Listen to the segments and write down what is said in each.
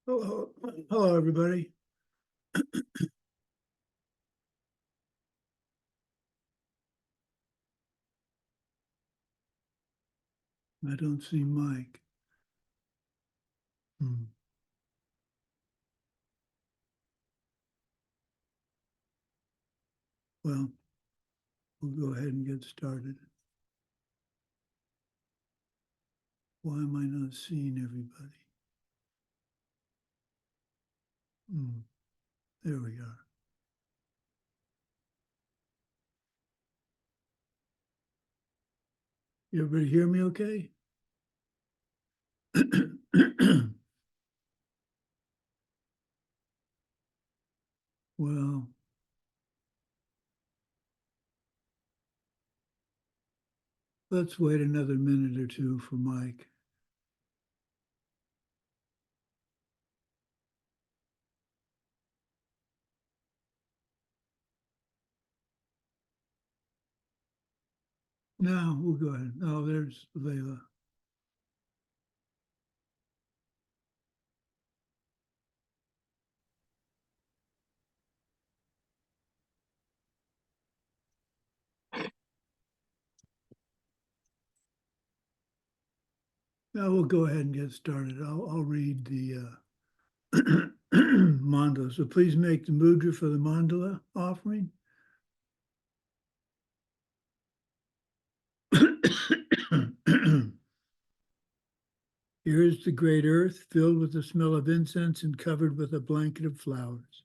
Hello, everybody. I don't see Mike. Well, we'll go ahead and get started. Why am I not seeing everybody? There we are. Everybody hear me okay? Well, let's wait another minute or two for Mike. No, we'll go ahead. Oh, there's Layla. Now we'll go ahead and get started. I'll read the mandala. So please make the mudra for the mandala offering. Here is the great earth, filled with the smell of incense and covered with a blanket of flowers.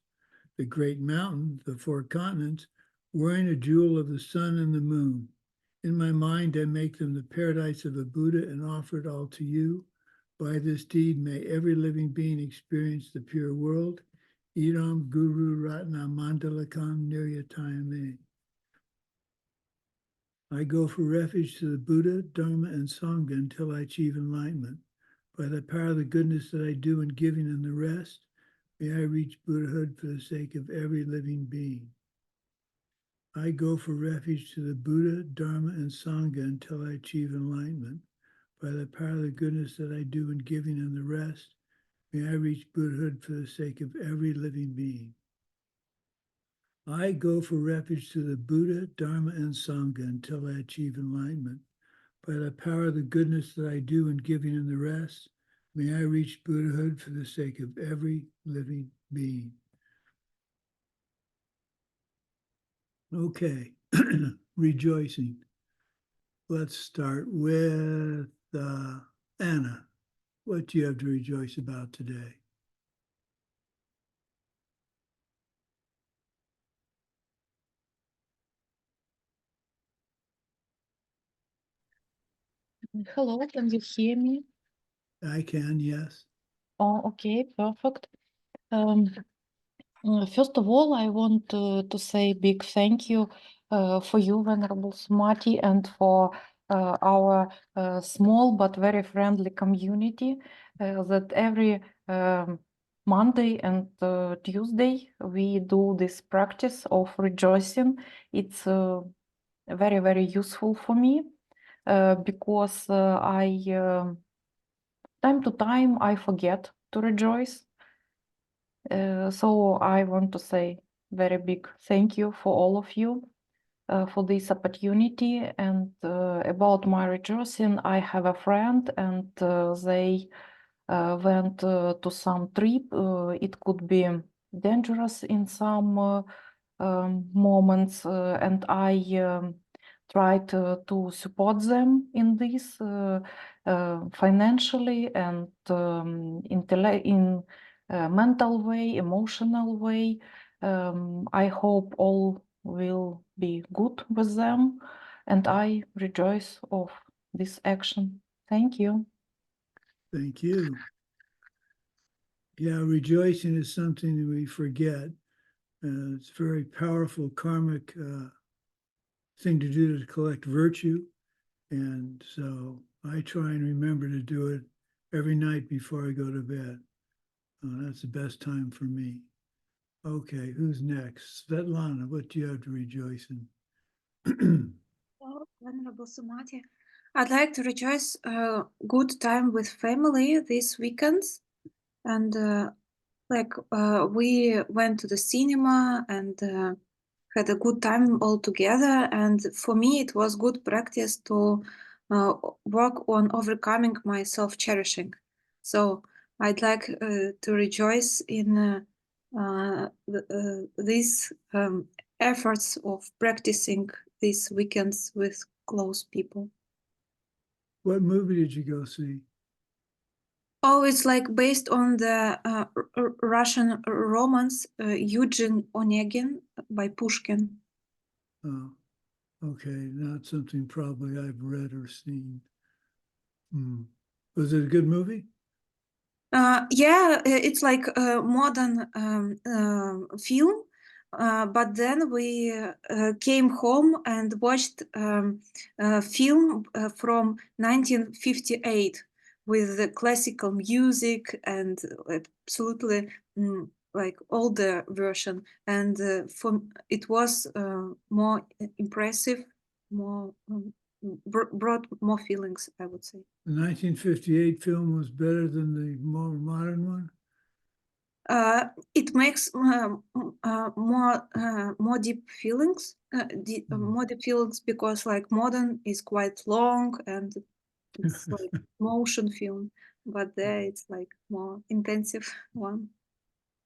The great mountain, the four continents, wearing a jewel of the sun and the moon. In my mind, I make them the paradise of a Buddha and offer it all to you. By this deed, may every living being experience the pure world. Iram Guru Ratna Mandalakam Niryatayame. I go for refuge to the Buddha, Dharma, and Sangha until I achieve enlightenment. By the power of the goodness that I do in giving and the rest, may I reach Buddhahood for the sake of every living being. I go for refuge to the Buddha, Dharma, and Sangha until I achieve enlightenment. By the power of the goodness that I do in giving and the rest, may I reach Buddhahood for the sake of every living being. I go for refuge to the Buddha, Dharma, and Sangha until I achieve enlightenment. By the power of the goodness that I do in giving and the rest, may I reach Buddhahood for the sake of every living being. Okay, rejoicing. Let's start with Anna. What do you have to rejoice about today? Hello, can you hear me? I can, yes. Oh, okay, perfect. First of all, I want to say big thank you for you, Venerable Sumati, and for our small but very friendly community that every Monday and Tuesday we do this practice of rejoicing. It's very, very useful for me because time to time I forget to rejoice. So I want to say very big thank you for all of you for this opportunity. And about my rejoicing, I have a friend and they went to some trip. It could be dangerous in some moments, and I tried to support them in this financially and in mental way, emotional way. I hope all will be good with them, and I rejoice of this action. Thank you. Thank you. Yeah, rejoicing is something that we forget. It's a very powerful karmic thing to do to collect virtue. And so I try and remember to do it every night before I go to bed. That's the best time for me. Okay, who's next? Svetlana, what do you have to rejoice in? Hello, Venerable Sumati. I'd like to rejoice a good time with family this weekend. and we went to the cinema and had a good time all together. And for me, it was good practice to work on overcoming my self-cherishing. So I'd like to rejoice in these efforts of practicing these weekends with close people. What movie did you go see? Oh, it's like based on the Russian romance Eugene Onegin by Pushkin. Oh, okay, not something probably I've read or seen. Was it a good movie? Yeah, it's like a modern film, but then we came home and watched a film from 1958 with the classical music and absolutely like older version. And it was more impressive, more brought more feelings, I would say. The 1958 film was better than the more modern one? It makes more deep feelings, more deep feelings because like modern is quite long and it's like motion film, but there it's like more intensive one.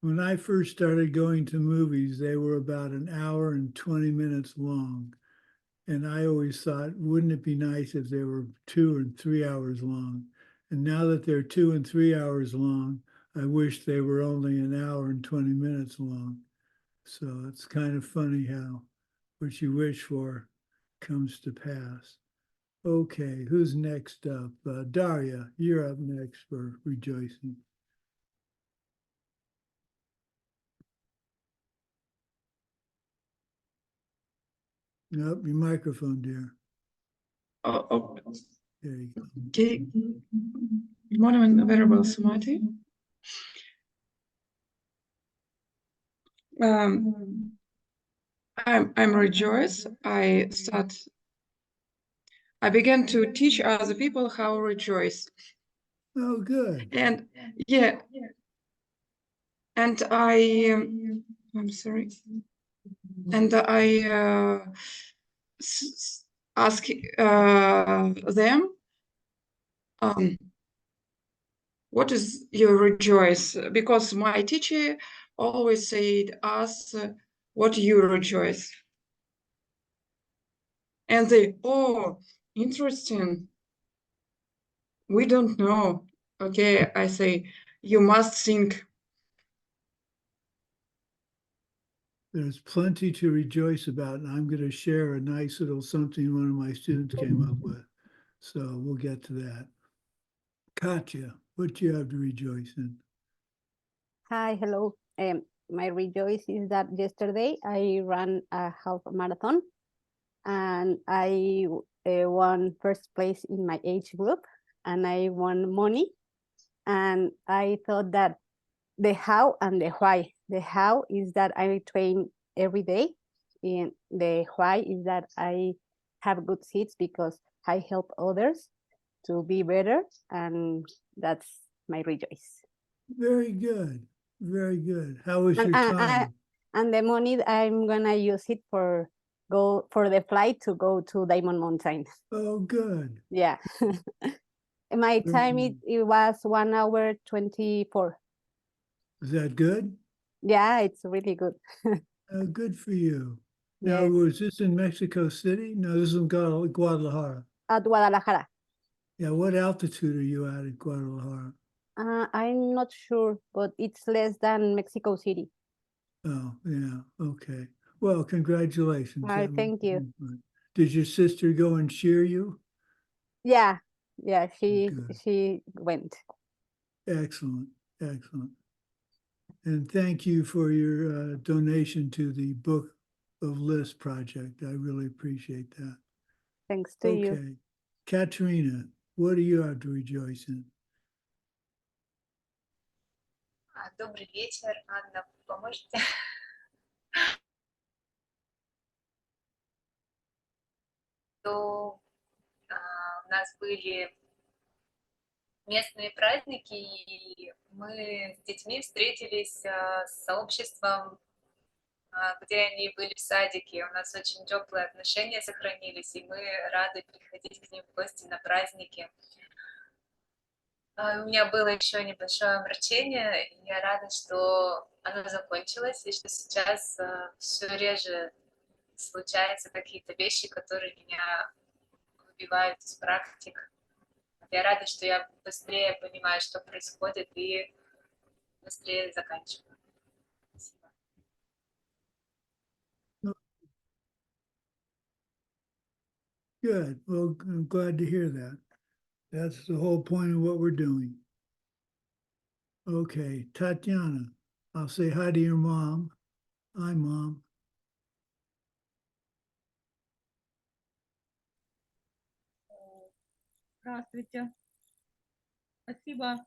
When I first started going to movies, they were about an hour and 20 minutes long. And I always thought, wouldn't it be nice if they were 2 and 3 hours long? And now that they're 2 and 3 hours long, I wish they were only an hour and 20 minutes long. So it's kind of funny how what you wish for comes to pass. Okay, who's next up? Daria, you're up next for rejoicing. Nope, your microphone, dear. Oh, There you go. okay. Good morning, Venerable Sumati. I'm rejoice. I began to teach other people how rejoice. Oh, good. And yeah, and I'm sorry. And I ask them, what is your rejoice? Because my teacher always said, ask what you rejoice. And they, oh, interesting. We don't know. Okay, I say, you must think. There's plenty to rejoice about, and I'm going to share a nice little something one of my students came up with. So we'll get to that. Katya, what do you have to rejoice in? Hi, hello. My rejoice is that yesterday I ran a half marathon and I won first place in my age group and I won money. And I thought that the how and the why. The how is that I train every day, and the why is that I have good seats because I help others to be better, and that's my rejoice. Very good. Very good. How was And, your and, time? and the money I'm gonna use it for the flight to go to Diamond Mountain. Oh, good. Yeah. My Very time good. it was 1 hour 24. Is that good? Yeah, it's really good. Good for you. Now, Yes, was this in Mexico City? No, this is in Guadalajara. at Guadalajara. Yeah, what altitude are you at in Guadalajara? I'm not sure, but it's less than Mexico City. Oh, yeah, okay. Well, congratulations. That must Thank have you. been fun. Did your sister go and cheer you? Yeah, Good. she went. Excellent, excellent. And thank you for your donation to the Book of Lists project. I really appreciate that. Thanks to you. Okay. Katrina, what do you have to rejoice in? Добрый вечер, Анна, поможете? То у нас были местные праздники, и мы с детьми встретились с сообществом, где они были в садике. У нас очень теплые отношения сохранились, и мы рады приходить к ним в гости на праздники. У меня было еще небольшое омрачение, и я рада, что оно закончилось, и что сейчас все реже случаются какие-то вещи, которые меня выбивают из практик. Я рада, что я быстрее понимаю, что происходит, и быстрее заканчиваю. Спасибо. Good. Well, I'm glad to hear that. That's the whole point of what we're doing. Okay, Tatiana, I'll say hi to your mom. Hi, Mom. Здравствуйте. Спасибо.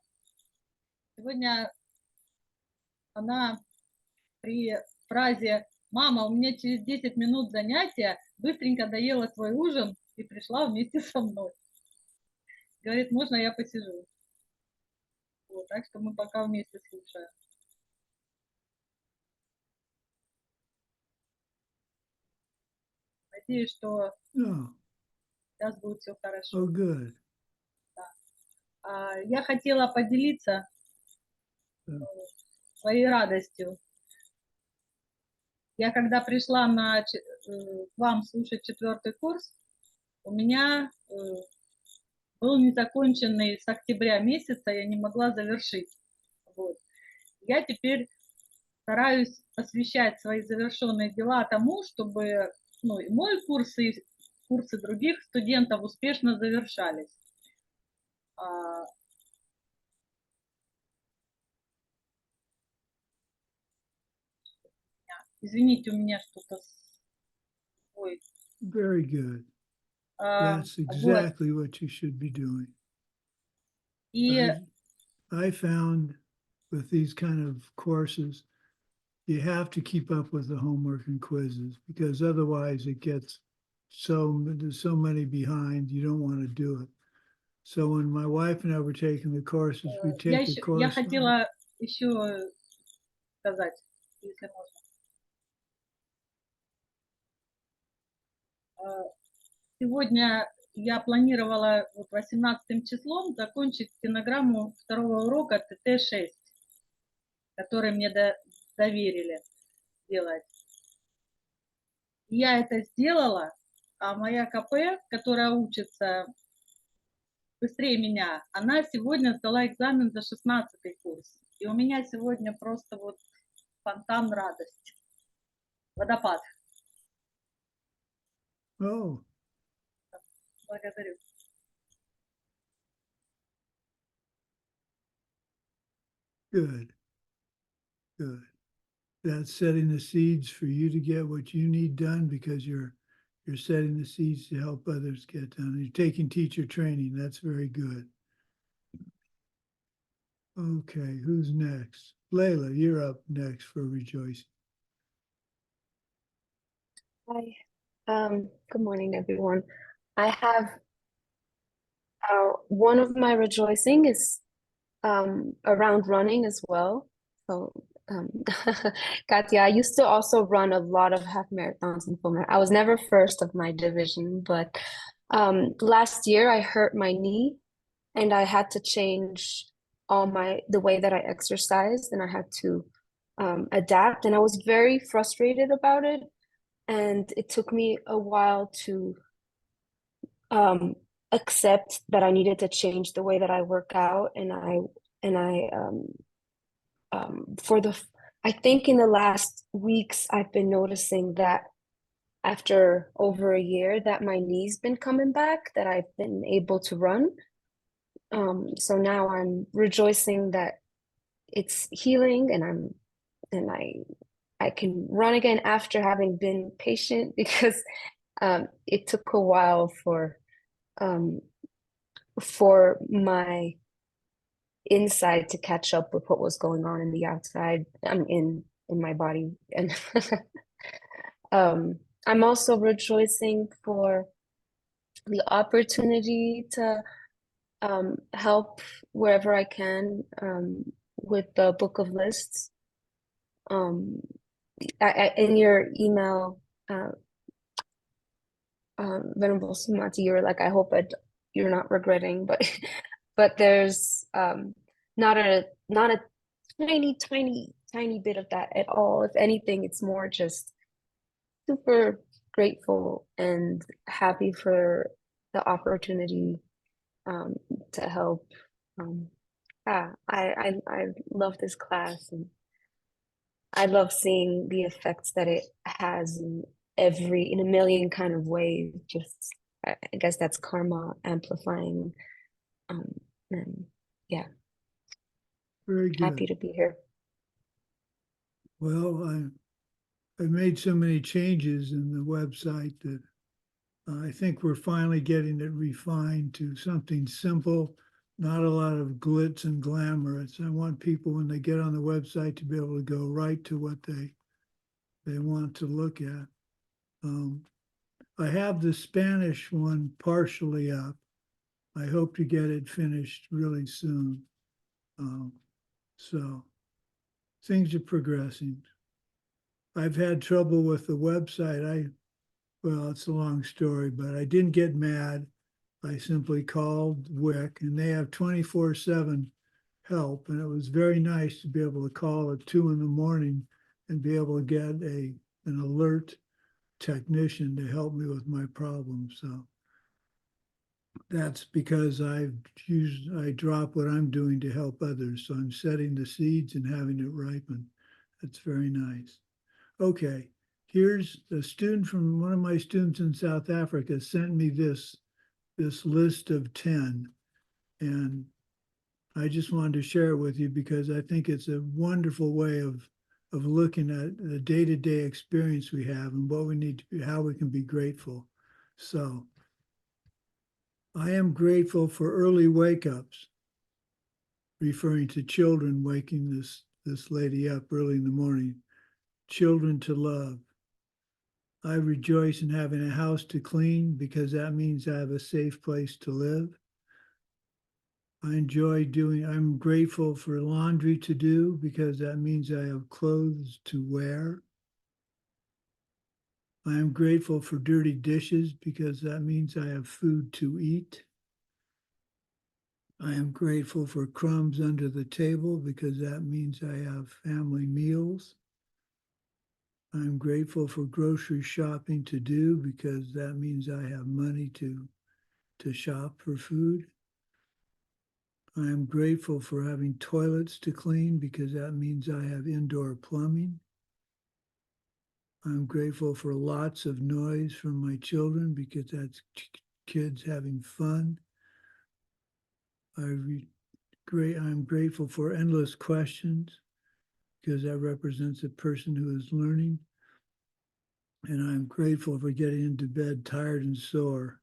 Сегодня она при фразе «Мама, у меня через 10 минут занятия», быстренько доела свой ужин и пришла вместе со мной. Говорит, можно я посижу? Вот, так что мы пока вместе слушаем. Надеюсь, что Oh, сейчас будет все хорошо. oh, good. Я хотела поделиться своей радостью. Я когда пришла к вам слушать 4-й курс, у меня был незаконченный с октября месяца, я не могла завершить. Вот. Я теперь стараюсь посвящать свои завершенные дела тому, чтобы и мой курс, и курсы других студентов успешно завершались. Извините, у меня что-то... Ой. Very good. That's exactly what you should be doing. И I found with these kind of courses, you have to keep up with the homework and quizzes because otherwise it gets there's so many behind, you don't want to do it. So when my wife and I were taking the courses, we take the course. Я хотела еще сказать, если можно. Сегодня я планировала 18 числом закончить стенограмму 2-го урока ТТ-6, который мне доверили делать. Я это сделала, а моя КП, которая учится быстрее меня, она сегодня сдала экзамен за 16-й курс. И у меня сегодня просто фонтан радости. Водопад. Oh. Благодарю. Good. Good. That's setting the seeds for you to get what you need done because you're setting the seeds to help others get done. You're taking teacher training. That's very good. Okay, who's next? Layla, you're up next for rejoicing. Hi. Good morning, everyone. I have one of my rejoicing is around running as well. So, Katya, I used to also run a lot of half marathons and full marathons. I was never first of my division, but last year I hurt my knee and I had to change the way that I exercised, and I had to adapt, and I was very frustrated about it. And it took me a while to accept that I needed to change the way that I work out. I think in the last weeks, I've been noticing that after over a year that my knee's been coming back, that I've been able to run. So now I'm rejoicing that it's healing and I can run again after having been patient, because it took a while for my inside to catch up with what was going on in the outside, in my body. And I'm also rejoicing for the opportunity to help wherever I can with the book of lists. In your email, Venerable Sumati, you were like, I hope you're not regretting, but there's not a tiny bit of that at all. If anything, it's more just super grateful and happy for the opportunity to help. I love this class, and I love seeing the effects that it has in a million kind of ways. Just I guess that's karma amplifying. And yeah, Very good. happy to be here. Well, I made so many changes in the website that I think we're finally getting it refined to something simple, not a lot of glitz and glamour. I want people, when they get on the website, to be able to go right to what they want to look at. I have the Spanish one partially up. I hope to get it finished really soon. So things are progressing. I've had trouble with the website. Well, it's a long story, but I didn't get mad. I simply called WIC, and they have 24/7 help. And it was very nice to be able to call at 2 in.the morning and be able to get an alert technician to help me with my problem. So that's because I drop what I'm doing to help others. So I'm setting the seeds and having it ripen. That's very nice. Okay, here's a student from one of my students in South Africa sent me this list of 10, and I just wanted to share it with you because I think it's a wonderful way of looking at the day-to-day experience we have and what we need to be, how we can be grateful. So I am grateful for early wake-ups, referring to children waking this lady up early in the morning. Children to love. I rejoice in having a house to clean because that means I have a safe place to live. I'm grateful for laundry to do because that means I have clothes to wear. I am grateful for dirty dishes because that means I have food to eat. I am grateful for crumbs under the table because that means I have family meals. I'm grateful for grocery shopping to do because that means I have money to shop for food. I am grateful for having toilets to clean because that means I have indoor plumbing. I'm grateful for lots of noise from my children because that's kids having fun. I'm grateful for endless questions because that represents a person who is learning. And I'm grateful for getting into bed tired and sore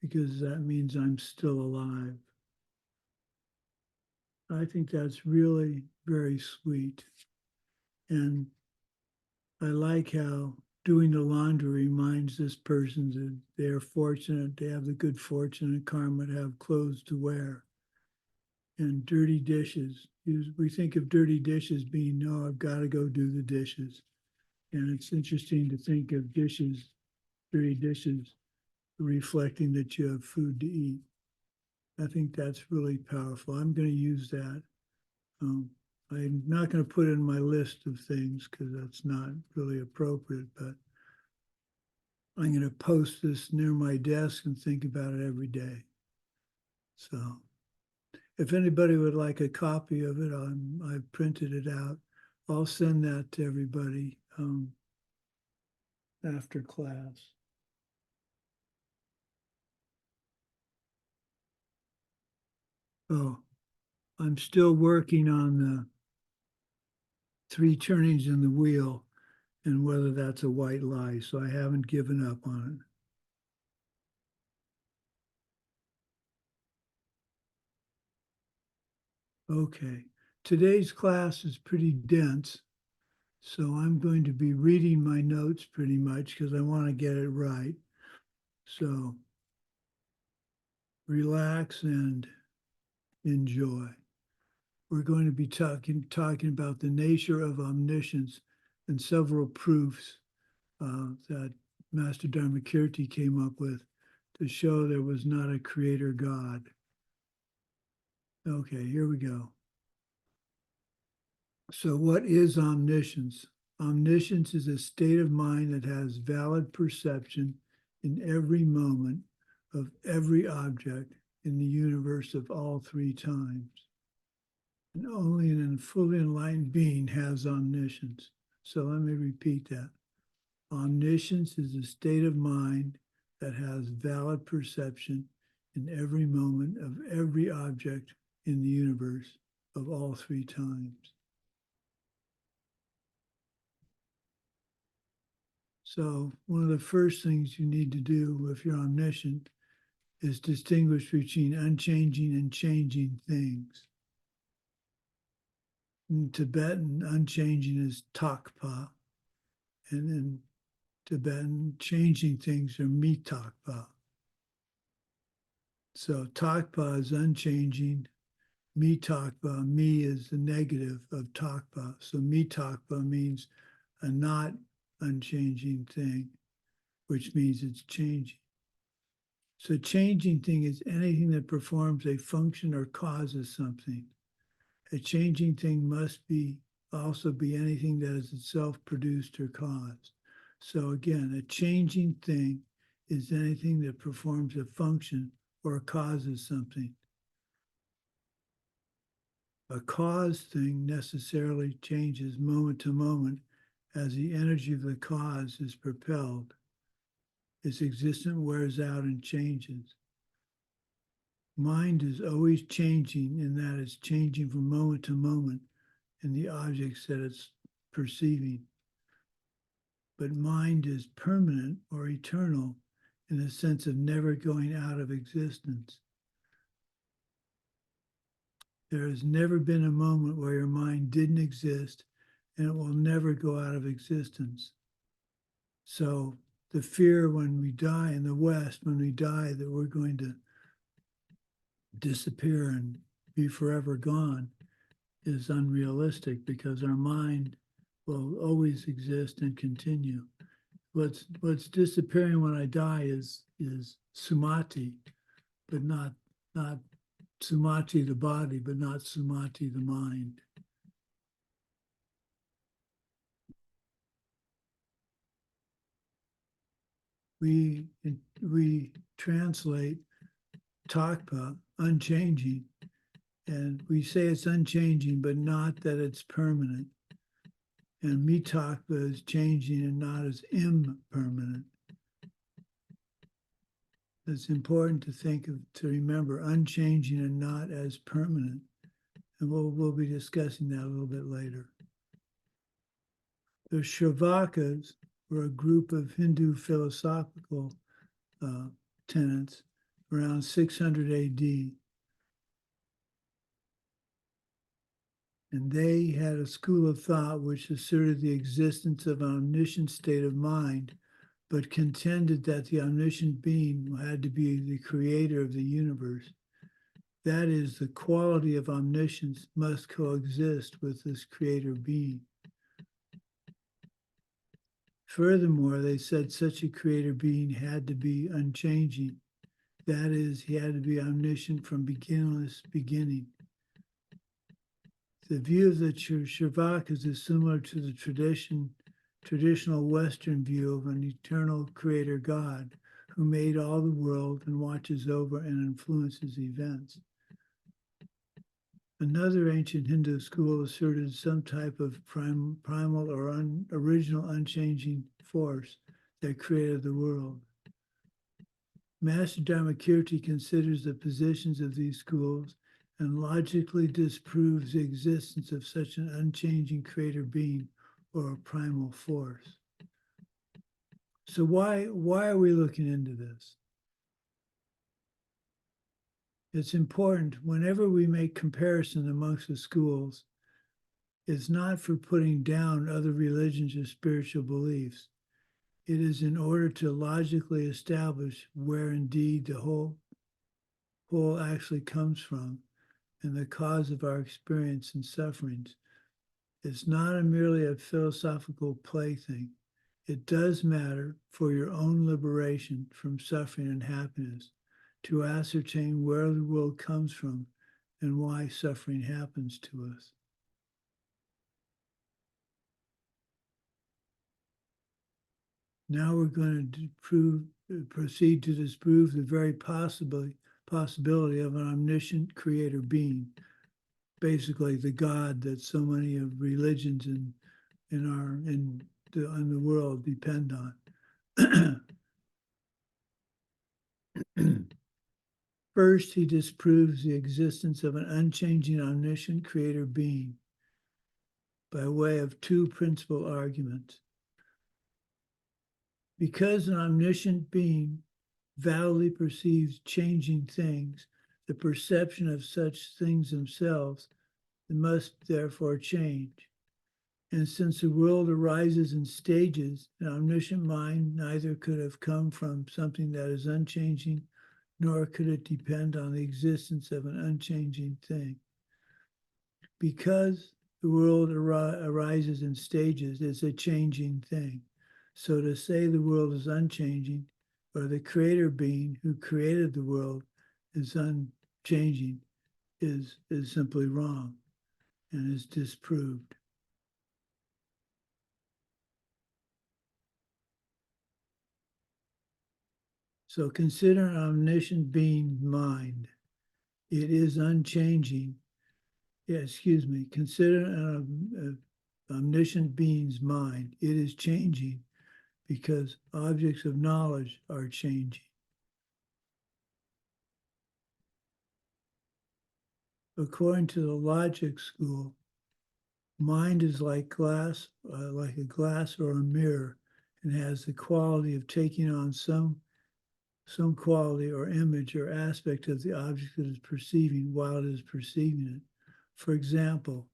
because that means I'm still alive. I think that's really very sweet. And I like how doing the laundry reminds this person that they're fortunate, they have the good fortune and karma to have clothes to wear. And dirty dishes, we think of dirty dishes being, no, I've got to go do the dishes. And it's interesting to think of dishes, dirty dishes, reflecting that you have food to eat. I think that's really powerful. I'm going to use that. I'm not going to put it in my list of things because that's not really appropriate, but I'm going to post this near my desk and think about it every day. So if anybody would like a copy of it, I've printed it out. I'll send that to everybody after class. Oh, I'm still working on the 3 turnings in the wheel and whether that's a white lie, so I haven't given up on it. Okay, today's class is pretty dense, so I'm going to be reading my notes pretty much because I want to get it right. So relax and enjoy. We're going to be talking about the nature of omniscience and several proofs that Master Dharmakirti came up with to show there was not a creator God. Okay, here we go. So what is omniscience? Omniscience is a state of mind that has valid perception in every moment of every object in the universe of all three times. And only an fully enlightened being has omniscience. So let me repeat that. Omniscience is a state of mind that has valid perception in every moment of every object in the universe of all three times. So one of the first things you need to do if you're omniscient is distinguish between unchanging and changing things. In Tibetan, unchanging is takpa, and in Tibetan, changing things are mitakpa. So takpa is unchanging, mitakpa, mi is the negative of takpa. So mitakpa means a not unchanging thing, which means it's changing. So changing thing is anything that performs a function or causes something. A changing thing must also be anything that is itself produced or caused. So again, a changing thing is anything that performs a function or causes something. A caused thing necessarily changes moment to moment as the energy of the cause is propelled. Its existence wears out and changes. Mind is always changing in that it's changing from moment to moment in the objects that it's perceiving. But mind is permanent or eternal in the sense of never going out of existence. There has never been a moment where your mind didn't exist, and it will never go out of existence. So the fear when we die in the West, when we die, that we're going to disappear and be forever gone is unrealistic, because our mind will always exist and continue. What's disappearing when I die is sumati, but not sumati the body, but not sumati the mind. We translate takpa, unchanging, and we say it's unchanging, but not that it's permanent. And mitakpa is changing and not as impermanent. It's important to remember unchanging and not as permanent. And we'll be discussing that a little bit later. The Shravakas were a group of Hindu philosophical tenets around 600 AD. And they had a school of thought which asserted the existence of an omniscient state of mind, but contended that the omniscient being had to be the creator of the universe. That is, the quality of omniscience must coexist with this creator being. Furthermore, they said such a creator being had to be unchanging. That is, he had to be omniscient from beginningless beginning. The view of the Shravakas is similar to the traditional Western view of an eternal creator God who made all the world and watches over and influences events. Another ancient Hindu school asserted some type of primal or original unchanging force that created the world. Master Dharmakirti considers the positions of these schools and logically disproves the existence of such an unchanging creator being or a primal force. So why are we looking into this? It's important whenever we make comparison amongst the schools, it's not for putting down other religions or spiritual beliefs. It is in order to logically establish where indeed the whole actually comes from, and the cause of our experience and sufferings. It's not merely a philosophical plaything. It does matter for your own liberation from suffering and happiness to ascertain where the world comes from and why suffering happens to us. Now we're going to proceed to disprove the very possibility of an omniscient creator being, basically the God that so many of religions in the world depend on. First, he disproves the existence of an unchanging omniscient creator being by way of two principal arguments. Because an omniscient being validly perceives changing things, the perception of such things themselves must therefore change. And since the world arises in stages, an omniscient mind neither could have come from something that is unchanging, nor could it depend on the existence of an unchanging thing. Because the world arises in stages, it's a changing thing. So to say the world is unchanging, or the creator being who created the world is unchanging, is simply wrong and is disproved. So consider an omniscient being's mind. It is unchanging. Consider an omniscient being's mind. It is changing because objects of knowledge are changing. According to the logic school, mind is like glass, like a glass or a mirror, and has the quality of taking on some quality or image or aspect of the object that is perceiving while it is perceiving it. For example,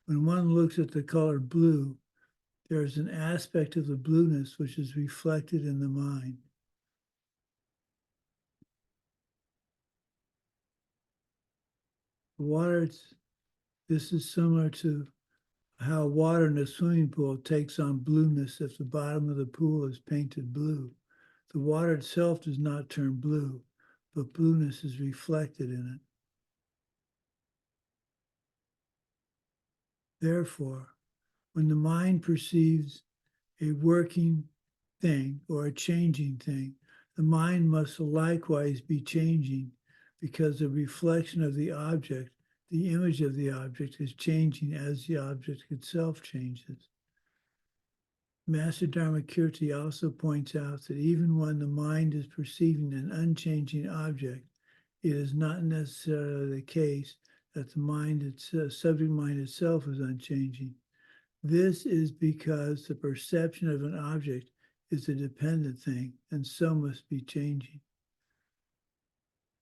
when one looks at the color blue, there is an aspect of the blueness which is reflected in the mind. This is similar to how water in a swimming pool takes on blueness if the bottom of the pool is painted blue. The water itself does not turn blue, but blueness is reflected in it. Therefore, when the mind perceives a working thing or a changing thing, the mind must likewise be changing because the reflection of the object, the image of the object, is changing as the object itself changes. Master Dharmakirti also points out that even when the mind is perceiving an unchanging object, it is not necessarily the case that the subject mind itself is unchanging. This is because the perception of an object is a dependent thing and so must be changing.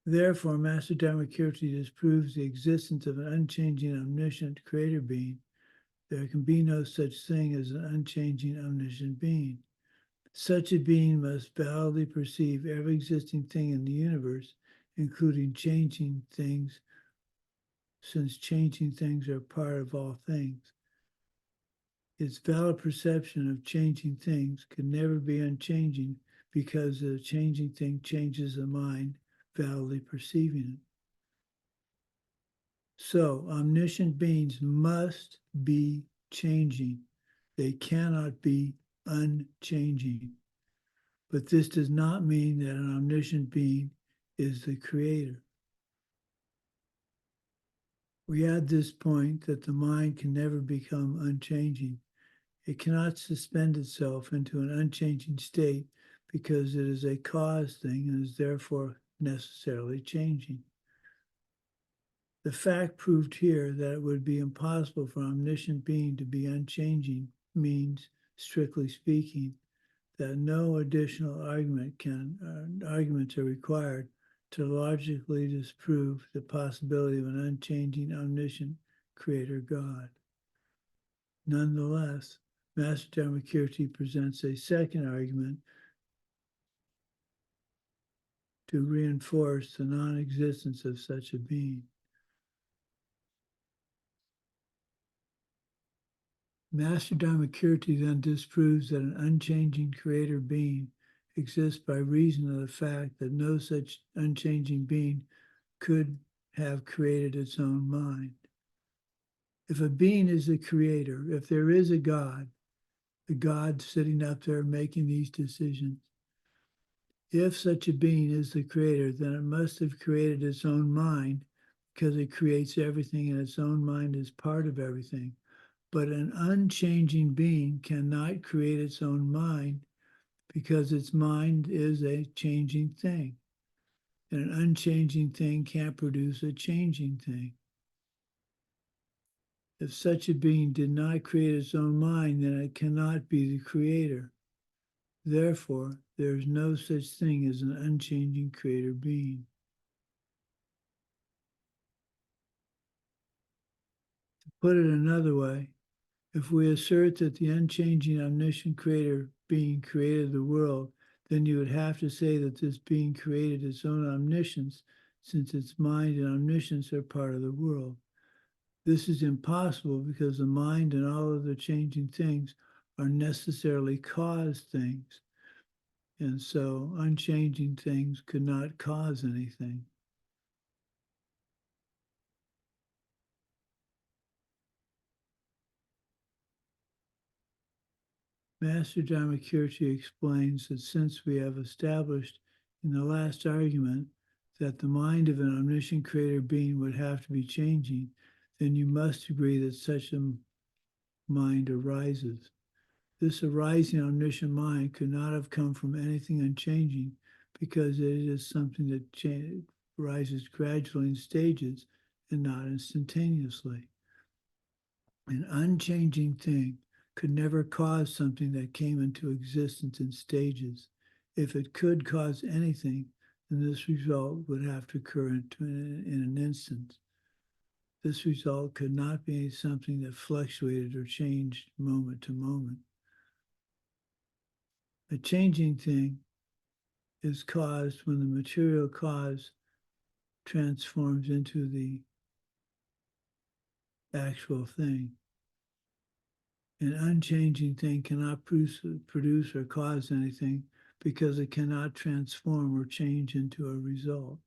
Therefore, Master Dharmakirti disproves the existence of an unchanging omniscient creator being. There can be no such thing as an unchanging omniscient being. Such a being must validly perceive every existing thing in the universe, including changing things, since changing things are part of all things. Its valid perception of changing things can never be unchanging because the changing thing changes the mind validly perceiving it. So, omniscient beings must be changing. They cannot be unchanging. But this does not mean that an omniscient being is the creator. We add this point that the mind can never become unchanging. It cannot suspend itself into an unchanging state because it is a cause thing and is therefore necessarily changing. The fact proved here that it would be impossible for an omniscient being to be unchanging means, strictly speaking, that no additional arguments are required to logically disprove the possibility of an unchanging, omniscient creator God. Nonetheless, Master Dharmakirti presents a second argument to reinforce the non-existence of such a being. Master Dharmakirti then disproves that an unchanging creator being exists by reason of the fact that no such unchanging being could have created its own mind. If a being is the creator, if there is a God, the God sitting up there making these decisions, if such a being is the creator, then it must have created its own mind because it creates everything and its own mind is part of everything. But an unchanging being cannot create its own mind because its mind is a changing thing. And an unchanging thing can't produce a changing thing. If such a being did not create its own mind, then it cannot be the creator. Therefore, there is no such thing as an unchanging creator being. To put it another way, if we assert that the unchanging omniscient creator being created the world, then you would have to say that this being created its own omniscience, since its mind and omniscience are part of the world. This is impossible because the mind and all other changing things are necessarily caused things. And so unchanging things could not cause anything. Master Dharmakirti explains that since we have established in the last argument that the mind of an omniscient creator being would have to be changing, then you must agree that such a mind arises. This arising omniscient mind could not have come from anything unchanging because it is something that arises gradually in stages and not instantaneously. An unchanging thing could never cause something that came into existence in stages. If it could cause anything, then this result would have to occur in an instant. This result could not be something that fluctuated or changed moment to moment. A changing thing is caused when the material cause transforms into the actual thing. An unchanging thing cannot produce or cause anything because it cannot transform or change into a result.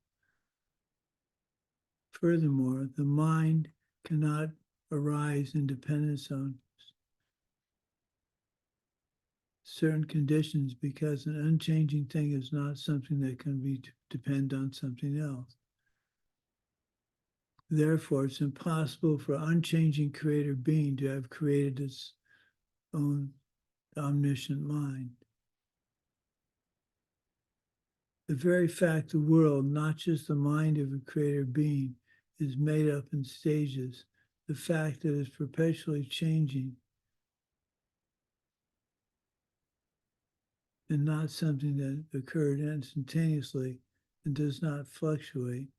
Furthermore, the mind cannot arise in dependence on certain conditions because an unchanging thing is not something that can depend on something else. Therefore, it's impossible for unchanging creator being to have created its own omniscient mind. The very fact the world, not just the mind of a creator being, is made up in stages, the fact that it's perpetually changing and not something that occurred instantaneously and does not fluctuate,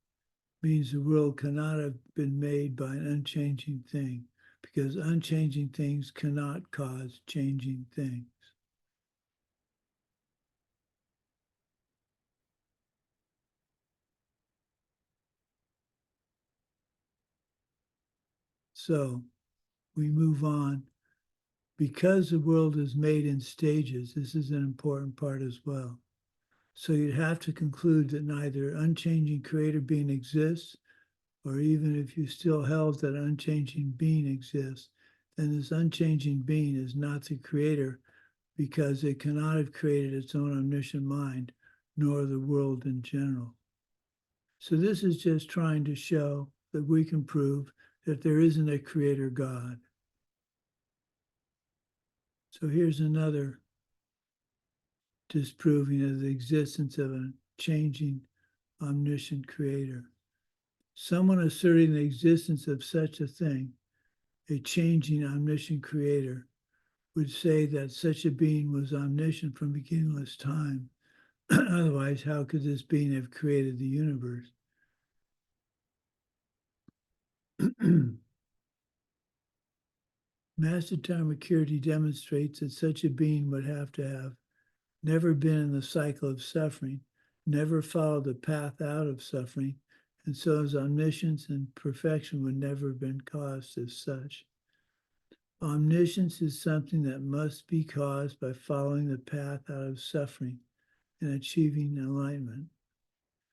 means the world cannot have been made by an unchanging thing, because unchanging things cannot cause changing things. So we move on. Because the world is made in stages, this is an important part as well. So you'd have to conclude that neither unchanging creator being exists, or even if you still held that unchanging being exists, then this unchanging being is not the creator because it cannot have created its own omniscient mind, nor the world in general. So this is just trying to show that we can prove that there isn't a creator God. So here's another disproving of the existence of a changing omniscient creator. Someone asserting the existence of such a thing, a changing omniscient creator, would say that such a being was omniscient from beginningless time. Otherwise, how could this being have created the universe? Master Dharmakirti demonstrates that such a being would have to have never been in the cycle of suffering, never followed the path out of suffering, and so his omniscience and perfection would never have been caused as such. Omniscience is something that must be caused by following the path out of suffering and achieving enlightenment.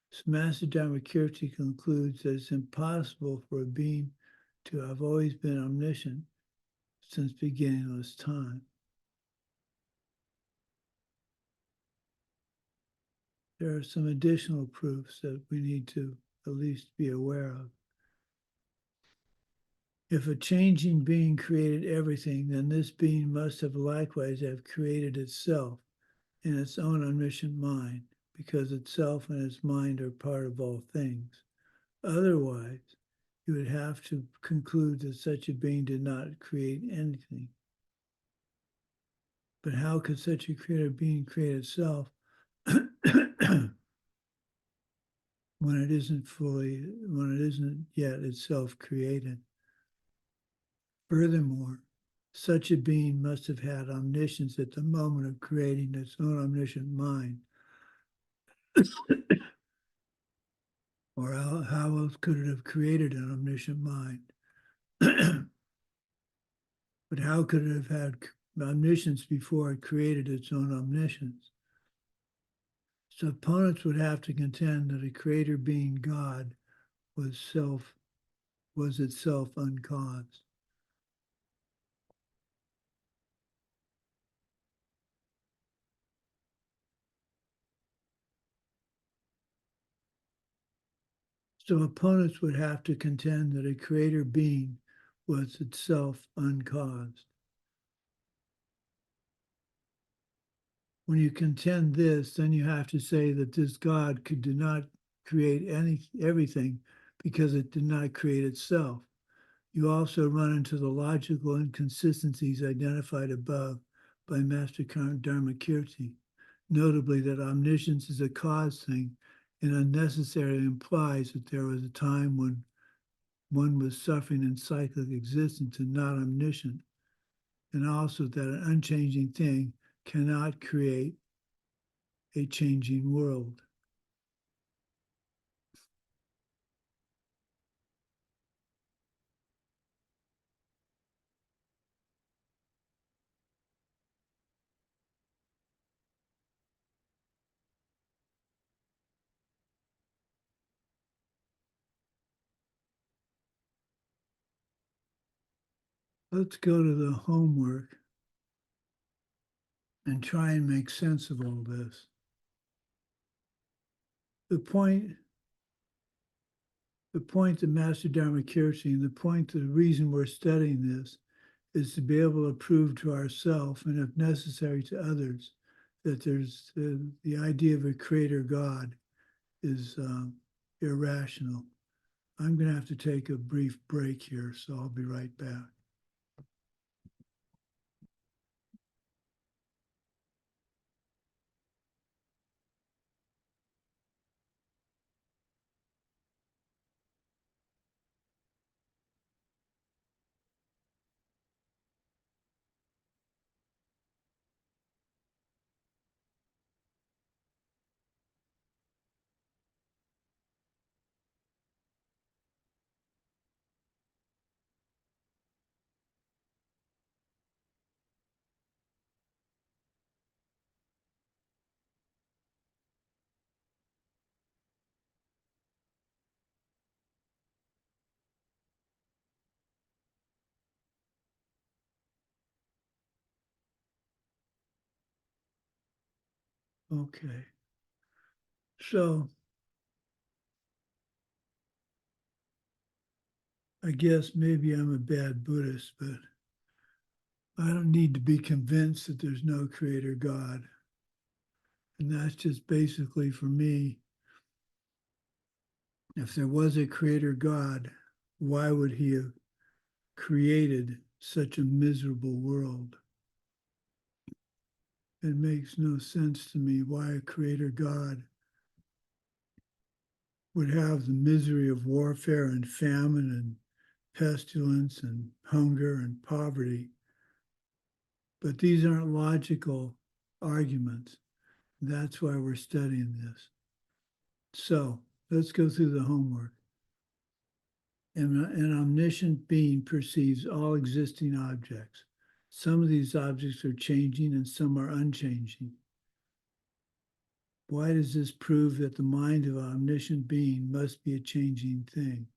So Master Dharmakirti concludes that it's impossible for a being to have always been omniscient since beginningless time. There are some additional proofs that we need to at least be aware of. If a changing being created everything, then this being must have likewise have created itself in its own omniscient mind, because itself and its mind are part of all things. Otherwise, you would have to conclude that such a being did not create anything. But how could such a creator being create itself when it isn't yet itself created? Furthermore, such a being must have had omniscience at the moment of creating its own omniscient mind. Or how else could it have created an omniscient mind? But how could it have had omniscience before it created its own omniscience? So opponents would have to contend that a creator being God was itself uncaused. So opponents would have to contend that a creator being was itself uncaused. When you contend this, then you have to say that this God did not create everything because it did not create itself. You also run into the logical inconsistencies identified above by Master Dharmakirti, notably that omniscience is a cause thing and unnecessarily implies that there was a time when one was suffering in cyclic existence and not omniscient, and also that an unchanging thing cannot create a changing world. Let's go to the homework and try and make sense of all this. The point that Master Dharmakirti, and the reason we're studying this is to be able to prove to ourselves and if necessary to others that there's the idea of a creator God is irrational. I'm going to have to take a brief break here, so I'll be right back. Okay. So I guess maybe I'm a bad Buddhist, but I don't need to be convinced that there's no creator God. And that's just basically for me, if there was a creator God, why would he have created such a miserable world? It makes no sense to me why a creator God would have the misery of warfare and famine and pestilence and hunger and poverty. But these aren't logical arguments. That's why we're studying this. So let's go through the homework. An omniscient being perceives all existing objects. Some of these objects are changing and some are unchanging. Why does this prove that the mind of an omniscient being must be a changing thing?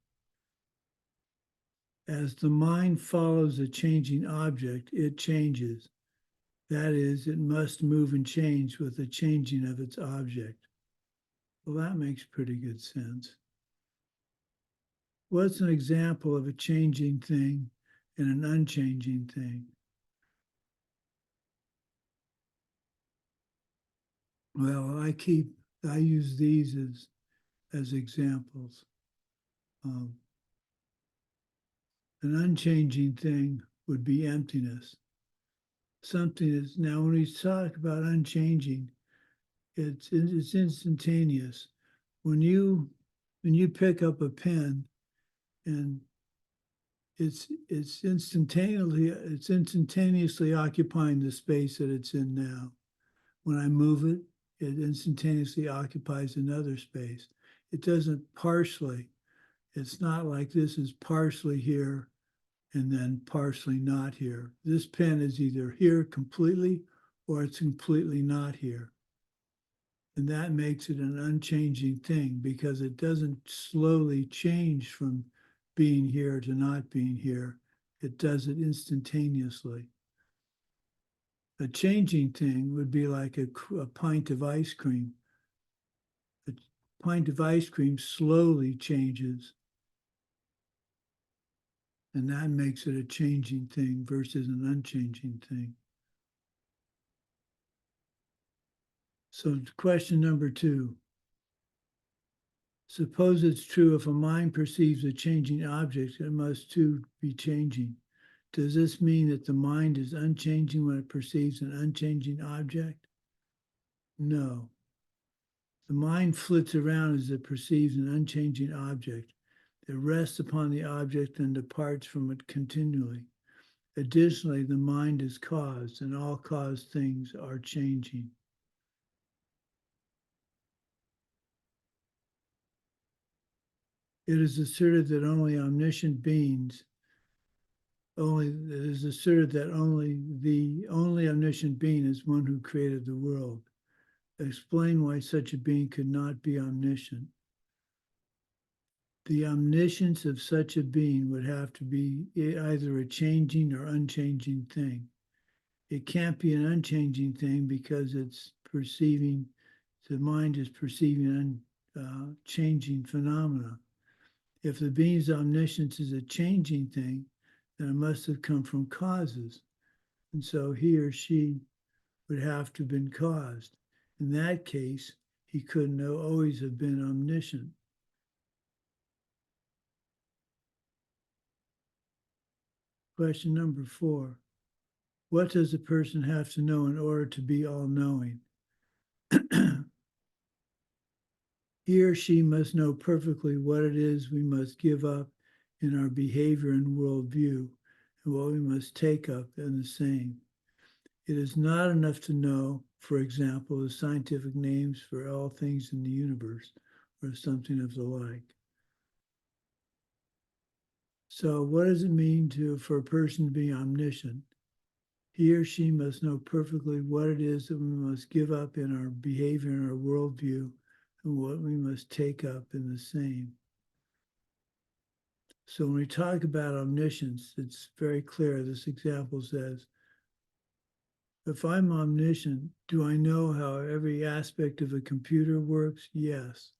As the mind follows a changing object, it changes. That is, it must move and change with the changing of its object. Well, that makes pretty good sense. What's an example of a changing thing and an unchanging thing? Well, I use these as examples. An unchanging thing would be emptiness. Something is, now when we talk about unchanging, it's instantaneous. When you pick up a pen and it's instantaneously occupying the space that it's in now. When I move it, it instantaneously occupies another space. It doesn't partially. It's not like this is partially here and then partially not here. This pen is either here completely or it's completely not here. And that makes it an unchanging thing because it doesn't slowly change from being here to not being here. It does it instantaneously. A changing thing would be like a pint of ice cream. A pint of ice cream slowly changes. And that makes it a changing thing versus an unchanging thing. So question number 2. Suppose it's true if a mind perceives a changing object, it must too be changing. Does this mean that the mind is unchanging when it perceives an unchanging object? No. The mind flits around as it perceives an unchanging object. It rests upon the object and departs from it continually. Additionally, the mind is caused, and all caused things are changing. It is asserted that only omniscient beings, the only omniscient being is one who created the world. Explain why such a being could not be omniscient. The omniscience of such a being would have to be either a changing or unchanging thing. It can't be an unchanging thing because the mind is perceiving changing phenomena. If the being's omniscience is a changing thing, then it must have come from causes. And so he or she would have to have been caused. In that case, he couldn't always have been omniscient. Question number 4. What does a person have to know in order to be all-knowing? He or she must know perfectly what it is we must give up in our behavior and worldview, and what we must take up in the same. It is not enough to know, for example, the scientific names for all things in the universe, or something of the like. So what does it mean for a person to be omniscient? He or she must know perfectly what it is that we must give up in our behavior and our worldview, and what we must take up in the same. So when we talk about omniscience, it's very clear. This example says, if I'm omniscient, do I know how every aspect of a computer works? Yes,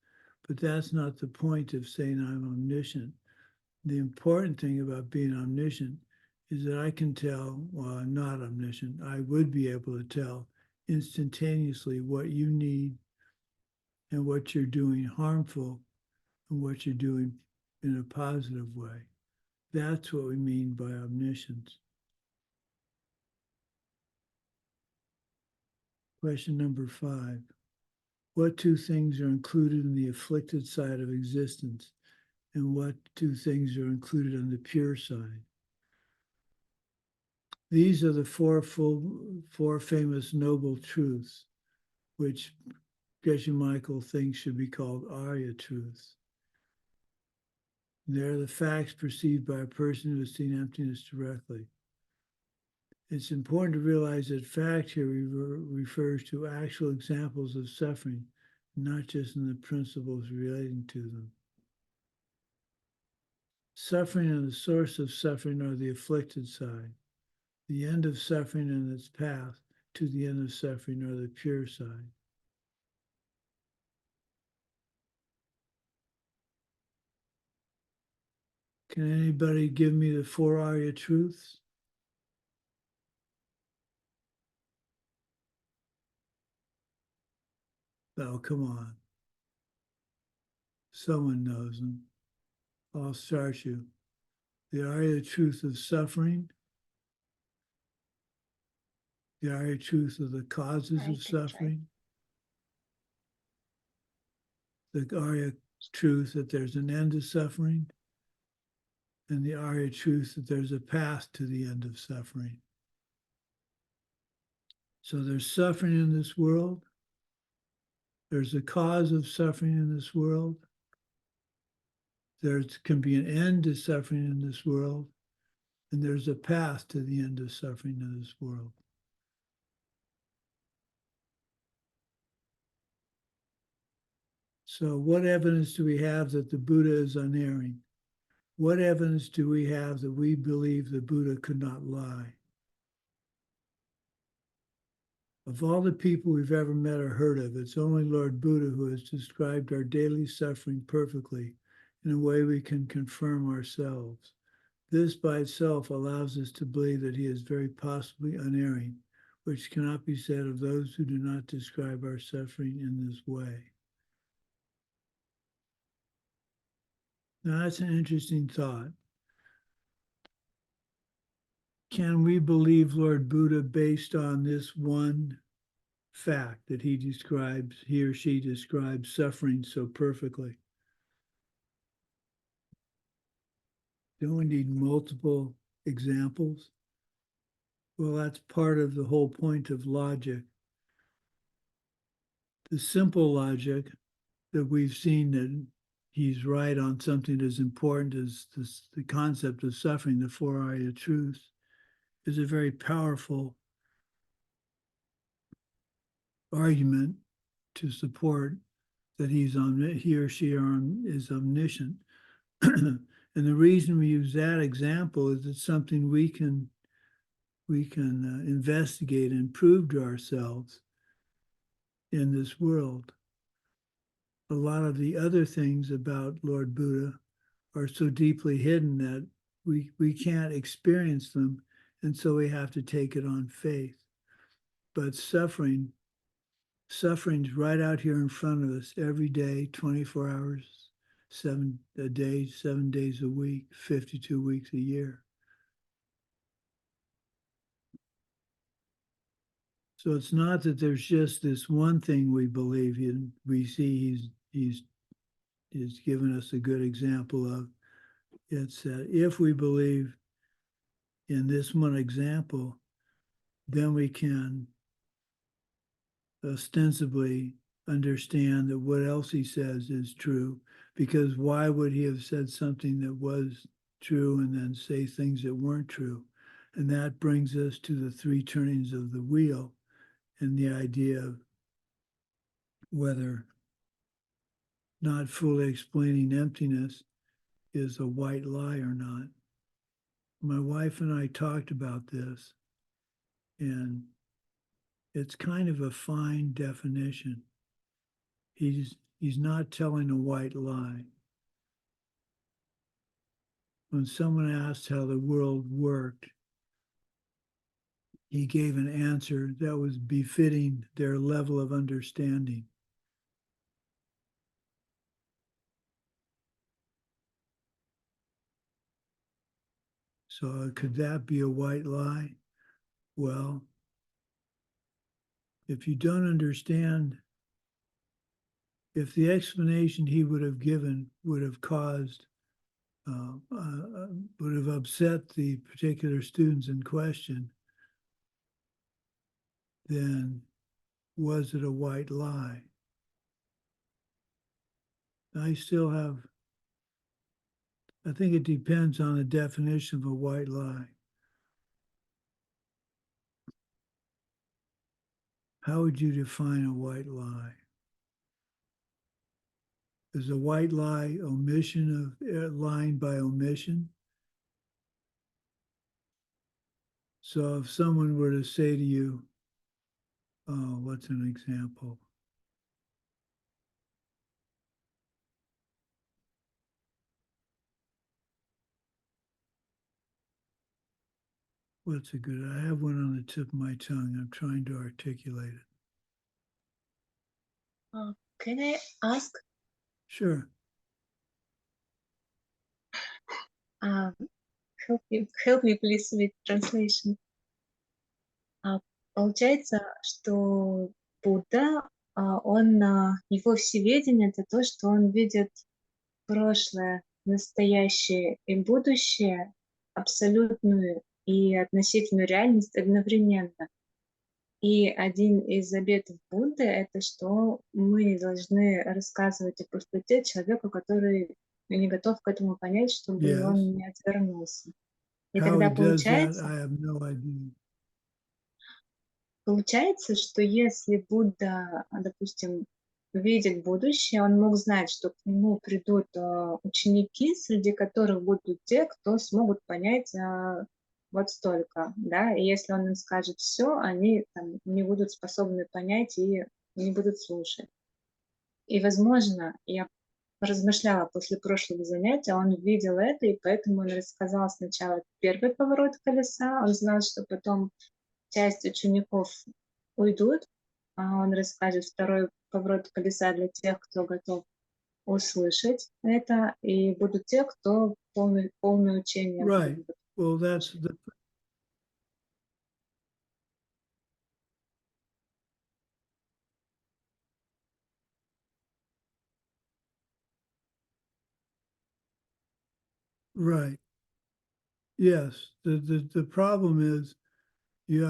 but that's not the point of saying I'm omniscient. The important thing about being omniscient is that I can tell, well, I'm not omniscient. I would be able to tell instantaneously what you need and what you're doing harmful and what you're doing in a positive way. That's what we mean by omniscience. Question number 5. What 2 things are included in the afflicted side of existence, and what 2 things are included on the pure side? These are the four famous noble truths, which Geshe Michael thinks should be called Arya truths. They're the facts perceived by a person who has seen emptiness directly. It's important to realize that fact here refers to actual examples of suffering, not just in the principles relating to them. Suffering and the source of suffering are the afflicted side. The end of suffering and its path to the end of suffering are the pure side. Can anybody give me the 4 Arya truths? Oh, come on. Someone knows them. I'll start you. The Arya truth of suffering, the Arya truth of the causes I of can try. suffering, the Arya truth that there's an end to suffering, and the Arya truth that there's a path to the end of suffering. So there's suffering in this world. There's a cause of suffering in this world. There can be an end to suffering in this world, and there's a path to the end of suffering in this world. So what evidence do we have that the Buddha is unerring? What evidence do we have that we believe the Buddha could not lie? Of all the people we've ever met or heard of, it's only Lord Buddha who has described our daily suffering perfectly in a way we can confirm ourselves. This by itself allows us to believe that he is very possibly unerring, which cannot be said of those who do not describe our suffering in this way. Now that's an interesting thought. Can we believe Lord Buddha based on this one fact that he or she describes suffering so perfectly? Don't we need multiple examples? Well, that's part of the whole point of logic. The simple logic that we've seen that he's right on something as important as the concept of suffering, the 4 Arya truths, is a very powerful argument to support that he or she is omniscient. And the reason we use that example is it's something we can investigate and prove to ourselves in this world. A lot of the other things about Lord Buddha are so deeply hidden that we can't experience them, and so we have to take it on faith. But suffering's right out here in front of us every day, 24 hours, 7 days a week, 52 weeks a year. So it's not that there's just this one thing we believe in. We see he's given us a good example of. It's that if we believe in this one example, then we can ostensibly understand that what else he says is true, because why would he have said something that was true and then say things that weren't true? And that brings us to the 3 turnings of the wheel and the idea of whether not fully explaining emptiness is a white lie or not. My wife and I talked about this, and it's kind of a fine definition. He's not telling a white lie. When someone asked how the world worked, he gave an answer that was befitting their level of understanding. So could that be a white lie? Well, if you don't understand, if the explanation he would have given would have caused, would have upset the particular students in question, then was it a white lie? I still have I think it depends on the definition of a white lie. How would you define a white lie? Is a white lie omission of lying by omission? So if someone were to say to you, oh, what's an example? What's a good? I have one on the tip of my tongue. I'm trying to articulate it. Can I ask? Sure. Help me, please, with translation. Получается, что Будда, его всеведение — это то, что он видит прошлое, настоящее и будущее, абсолютную и относительную реальность одновременно. И один из заветов Будды — это что мы не должны рассказывать о пустоте человеку, который не готов к этому понять, чтобы он не отвернулся. И How тогда he does that, получается, I have no idea. Получается, что если Будда, допустим, видит будущее, он мог знать, что к нему придут ученики, среди которых будут те, кто смогут понять вот столько, да, и если он им скажет все, они там не будут способны понять и не будут слушать. И, возможно, я размышляла после прошлого занятия, он видел это, и поэтому он рассказал сначала первый поворот колеса, он знал, что потом часть учеников уйдут, а он расскажет второй поворот колеса для тех, кто готов услышать это, и будут те, кто полное учение. Right. Well, that's the. Right. Yes. The problem is we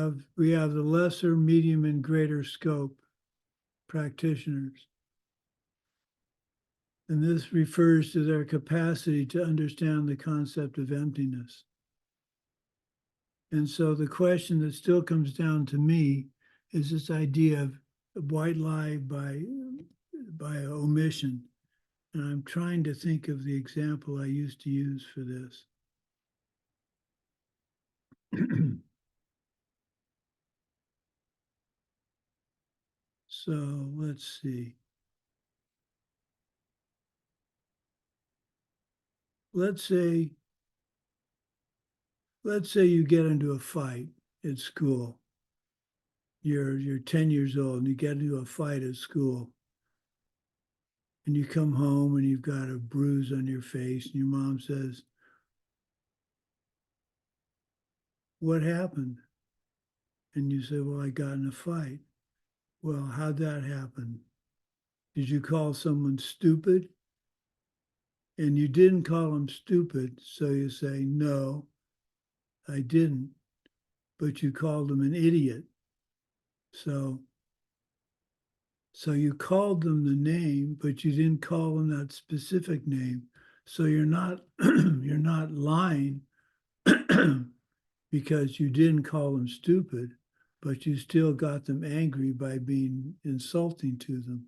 have the lesser, medium, and greater scope practitioners. And this refers to their capacity to understand the concept of emptiness. And so the question that still comes down to me is this idea of white lie by omission. And I'm trying to think of the example I used to use for this. So let's see. Let's say you get into a fight at school. You're 10 years old and you get into a fight at school. And you come home and you've got a bruise on your face and your mom says, "What happened?" And you say, "Well, I got in a fight." Well, how'd that happen? Did you call someone stupid? And you didn't call them stupid, so you say, "No, I didn't." But you called them an idiot. So you called them the name, but you didn't call them that specific name. So you're not you're not lying because you didn't call them stupid, but you still got them angry by being insulting to them.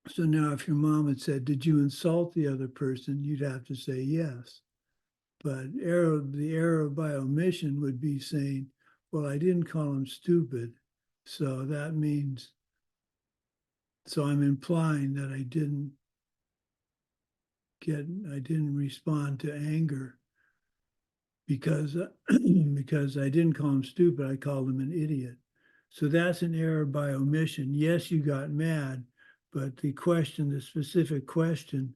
So now if your mom had said, "Did you insult the other person?" you'd have to say yes. But the error by omission would be saying, "Well, I didn't call him stupid." So that means, so I'm implying that I didn't respond to anger because I didn't call him stupid, I called him an idiot. So that's an error by omission. Yes, you got mad, but the specific question,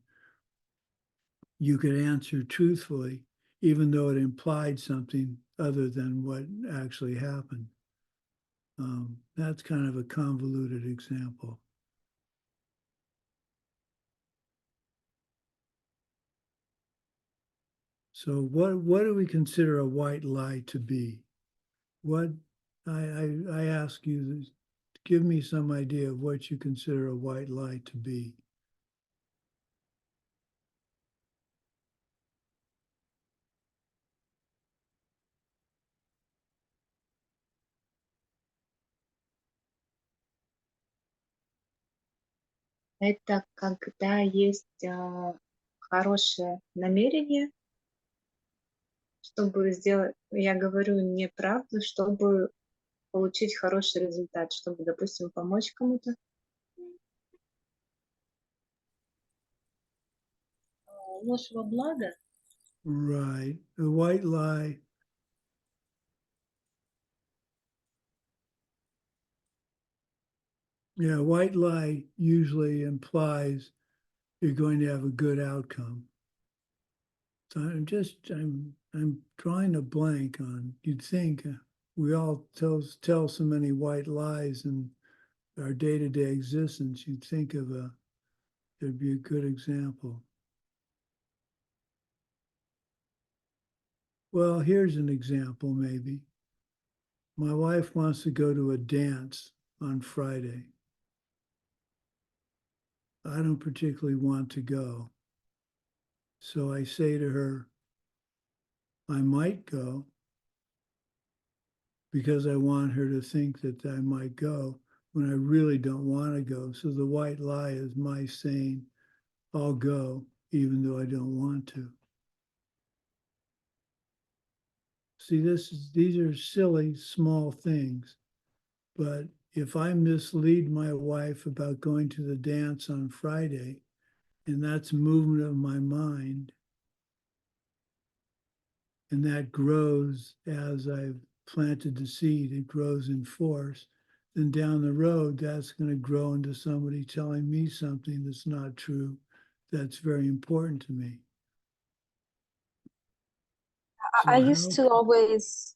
you could answer truthfully, even though it implied something other than what actually happened. That's kind of a convoluted example. So what do we consider a white lie to be? What I ask you, give me some idea of what you consider a white lie to be. Это когда есть хорошее намерение, чтобы сделать, я говорю неправду, чтобы получить хороший результат, чтобы, допустим, помочь кому-то. Ложь во благо. Right. The white lie. Yeah, white lie usually implies you're going to have a good outcome. So I'm drawing a blank on, you'd think we all tell so many white lies in our day-to-day existence, you'd think of there'd be a good example. Well, here's an example maybe. My wife wants to go to a dance on Friday. I don't particularly want to go. So I say to her, I might go because I want her to think that I might go when I really don't want to go. So the white lie is my saying, I'll go even though I don't want to. See, these are silly, small things. But if I mislead my wife about going to the dance on Friday, and that's movement of my mind, and that grows as I've planted the seed, it grows in force, then down the road, that's going to grow into somebody telling me something that's not true, that's very important to me. I So used to always,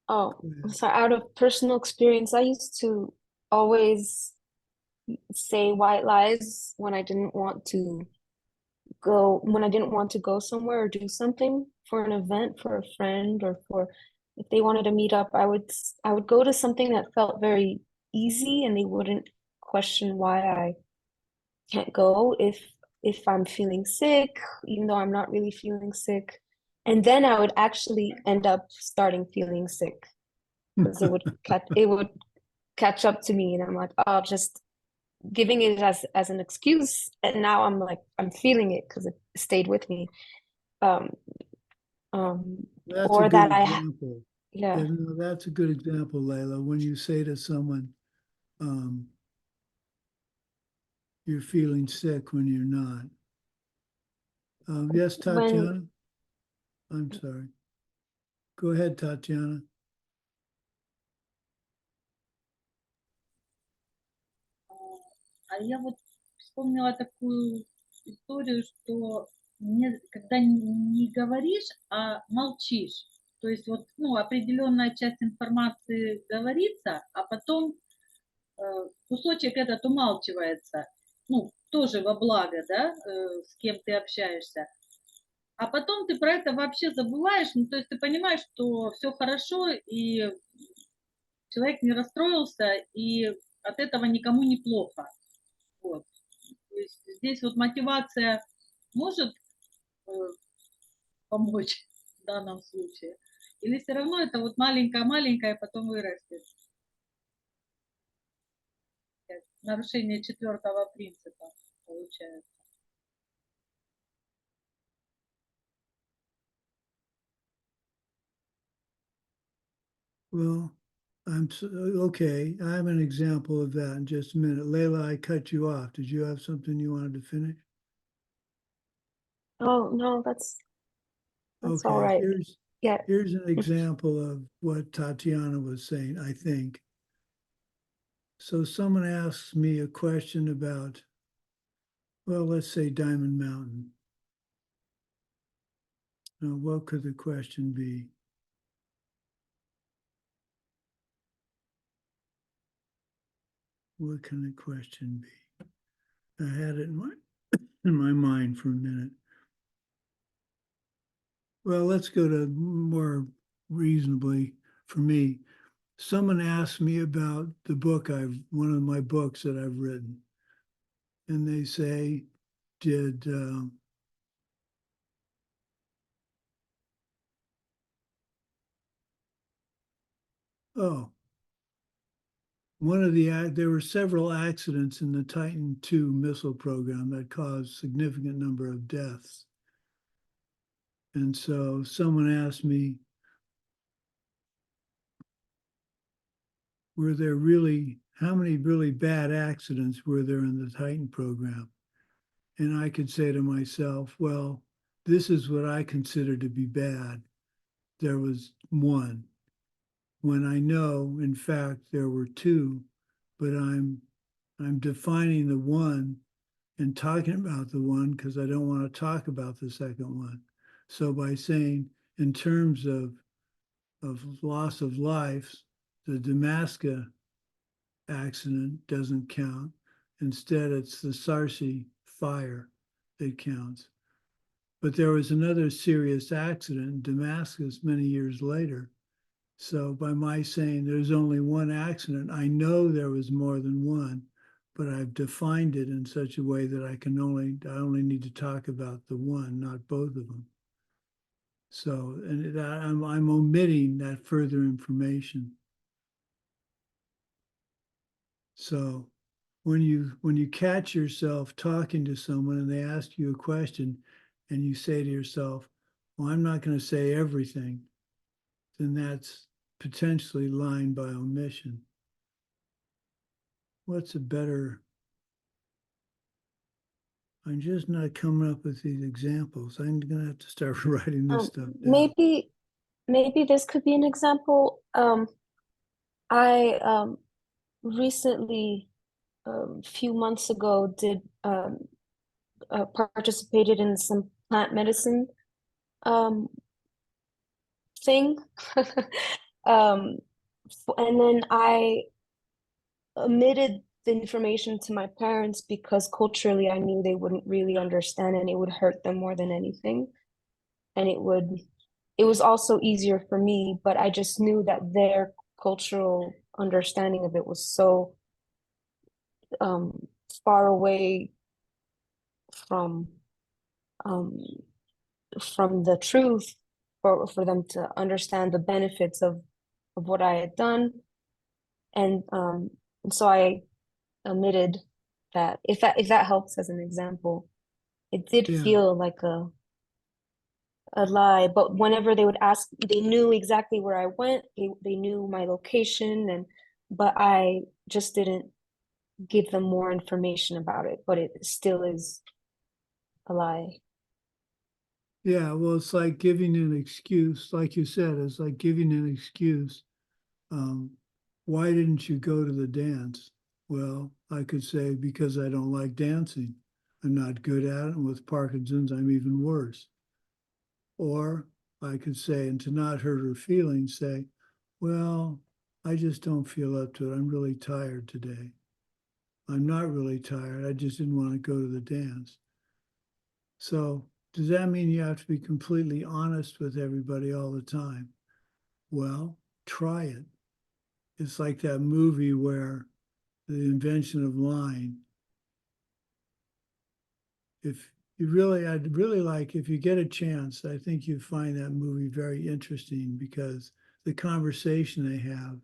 oh, I'm sorry, out of personal experience, I used to always say white lies when I didn't want to go somewhere or do something for an event, for a friend, or for if they wanted to meet up, I would go to something that felt very easy and they wouldn't question why I can't go if I'm feeling sick, even though I'm not really feeling sick. And then I would actually end up starting feeling sick because it would catch up to me and I'm like, oh, just giving it as an excuse, and now I'm like I'm feeling it because it stayed with me. Um, that's or a good that example. yeah. Yeah, no, that's a good example, Layla. When you say to someone, you're feeling sick when you're not. Yes, Tatiana? I'm sorry. Go ahead, Tatiana. А я вот вспомнила такую историю, что когда не говоришь, а молчишь, то есть вот, ну, определенная часть информации говорится, а потом кусочек этот умалчивается, ну, тоже во благо, да, с кем ты общаешься. А потом ты про это вообще забываешь, ну, то есть ты понимаешь, что все хорошо, и человек не расстроился, и от этого никому не плохо. Вот. То есть здесь вот мотивация может помочь в данном случае, или все равно это вот маленькое-маленькое, потом вырастет. Нарушение 4-го принципа получается. Well, okay. I have an example of that in just a minute. Layla, I cut you off. Did you have something you wanted to finish? Oh no, that's Okay, all right. Yeah. here's an example of what Tatiana was saying, I think. So someone asks me a question about, well, let's say Diamond Mountain. Now, what could the question be? What can the question be? I had it in my mind for a minute. Well, let's go to more reasonably for me. Someone asked me about the book one of my books that I've written. And they say, did oh, there were several accidents in the Titan II missile program that caused significant number of deaths. And so someone asked me, how many really bad accidents were there in the Titan program? And I could say to myself, well, this is what I consider to be bad. There was one. When I know, in fact, there were two, but I'm defining the one and talking about the one because I don't want to talk about the second one. So by saying in terms of loss of lives, the Damascus accident doesn't count. Instead, it's the Sarsi fire that counts. But there was another serious accident in Damascus many years later. So by my saying there's only one accident, I know there was more than one, but I've defined it in such a way that I only need to talk about the one, not both of them. So, and I'm omitting that further information. So when you catch yourself talking to someone and they ask you a question and you say to yourself, well, I'm not going to say everything, then that's potentially lying by omission. What's a better? I'm just not coming up with these examples. I'm going to have to start writing this stuff down. Maybe this could be an example. I recently, a few months ago, participated in some plant medicine thing. And then I omitted the information to my parents because culturally I knew they wouldn't really understand and it would hurt them more than anything. And it was also easier for me, but I just knew that their cultural understanding of it was so far away from the truth for them to understand the benefits of what I had done. And so I omitted that. If that helps as an example, it did feel like a lie, but whenever they would ask, they knew exactly where I went. They knew my location, but I just didn't give them more information about it, but it still is a lie. Yeah, well, it's like giving an excuse, like you said, it's like giving an excuse. Why didn't you go to the dance? Well, I could say because I don't like dancing. I'm not good at it, and with Parkinson's, I'm even worse. Or I could say, and to not hurt her feelings, say, well, I just don't feel up to it. I'm really tired today. I'm not really tired. I just didn't want to go to the dance. So does that mean you have to be completely honest with everybody all the time? Well, try it. It's like that movie where the invention of lying. I'd really like, if you get a chance, I think you'd find that movie very interesting because the conversation they have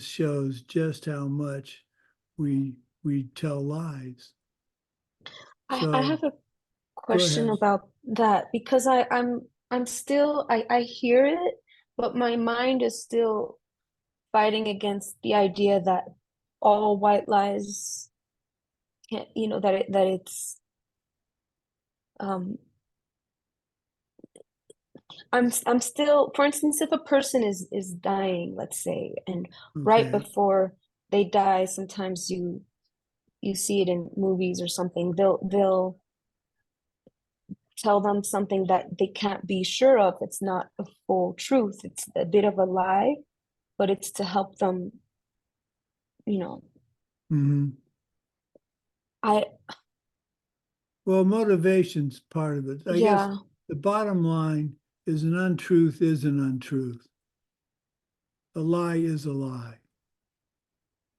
shows just how much we tell lies. So, I have a question about that because I'm still I hear it, but my mind is still fighting against the idea that all white lies can't, that it's I'm still, for instance, if a person is dying, let's say, and right before they die, sometimes you see it in movies or something, they'll tell them something that they can't be sure of. It's not a full truth. It's a bit of a lie, but it's to help them, Well, motivation's part of it. I guess the bottom line is an untruth is an untruth. A lie is a lie.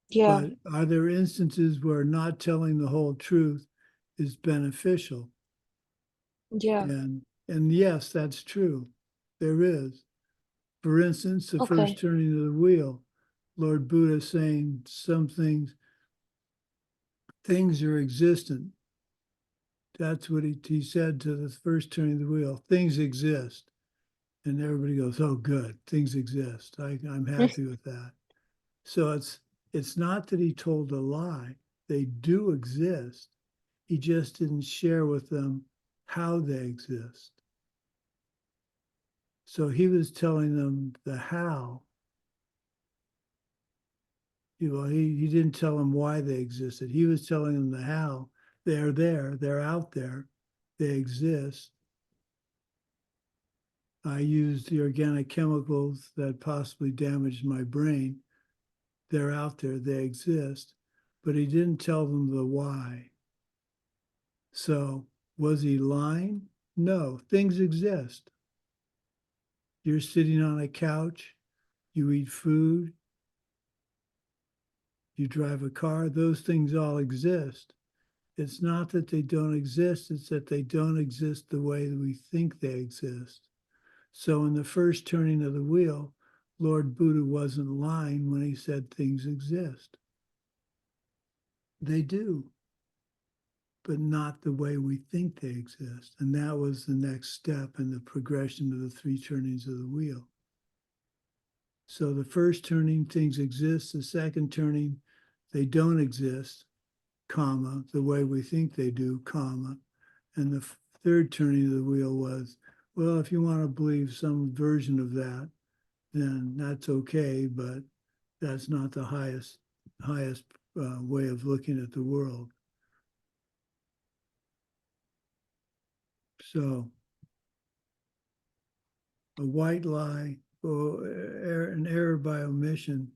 Yeah. But are there instances where not telling the whole truth is beneficial? Yeah. And yes, that's true. There is. For instance, the first turning of the wheel. Lord Buddha saying some things are existent. That's what he said to the first turning of the wheel. Things exist. And everybody goes, oh, good, things exist. I'm happy with that. So it's not that he told a lie. They do exist. He just didn't share with them how they exist. So he was telling them the how. He didn't tell them why they existed. He was telling them the how. They're there, they're out there, they exist. I used the organic chemicals that possibly damaged my brain. They're out there, they exist. But he didn't tell them the why. So was he lying? No, things exist. You're sitting on a couch, you eat food, you drive a car, those things all exist. It's not that they don't exist, it's that they don't exist the way that we think they exist. So in the first turning of the wheel, Lord Buddha wasn't lying when he said things exist. They do, but not the way we think they exist. And that was the next step in the progression of the three turnings of the wheel. So the first turning, things exist. The second turning, they don't exist, comma, the way we think they do, comma. And the third turning of the wheel was, well, if you want to believe some version of that, then that's okay, but that's not the highest way of looking at the world. So a white lie or an error by omission.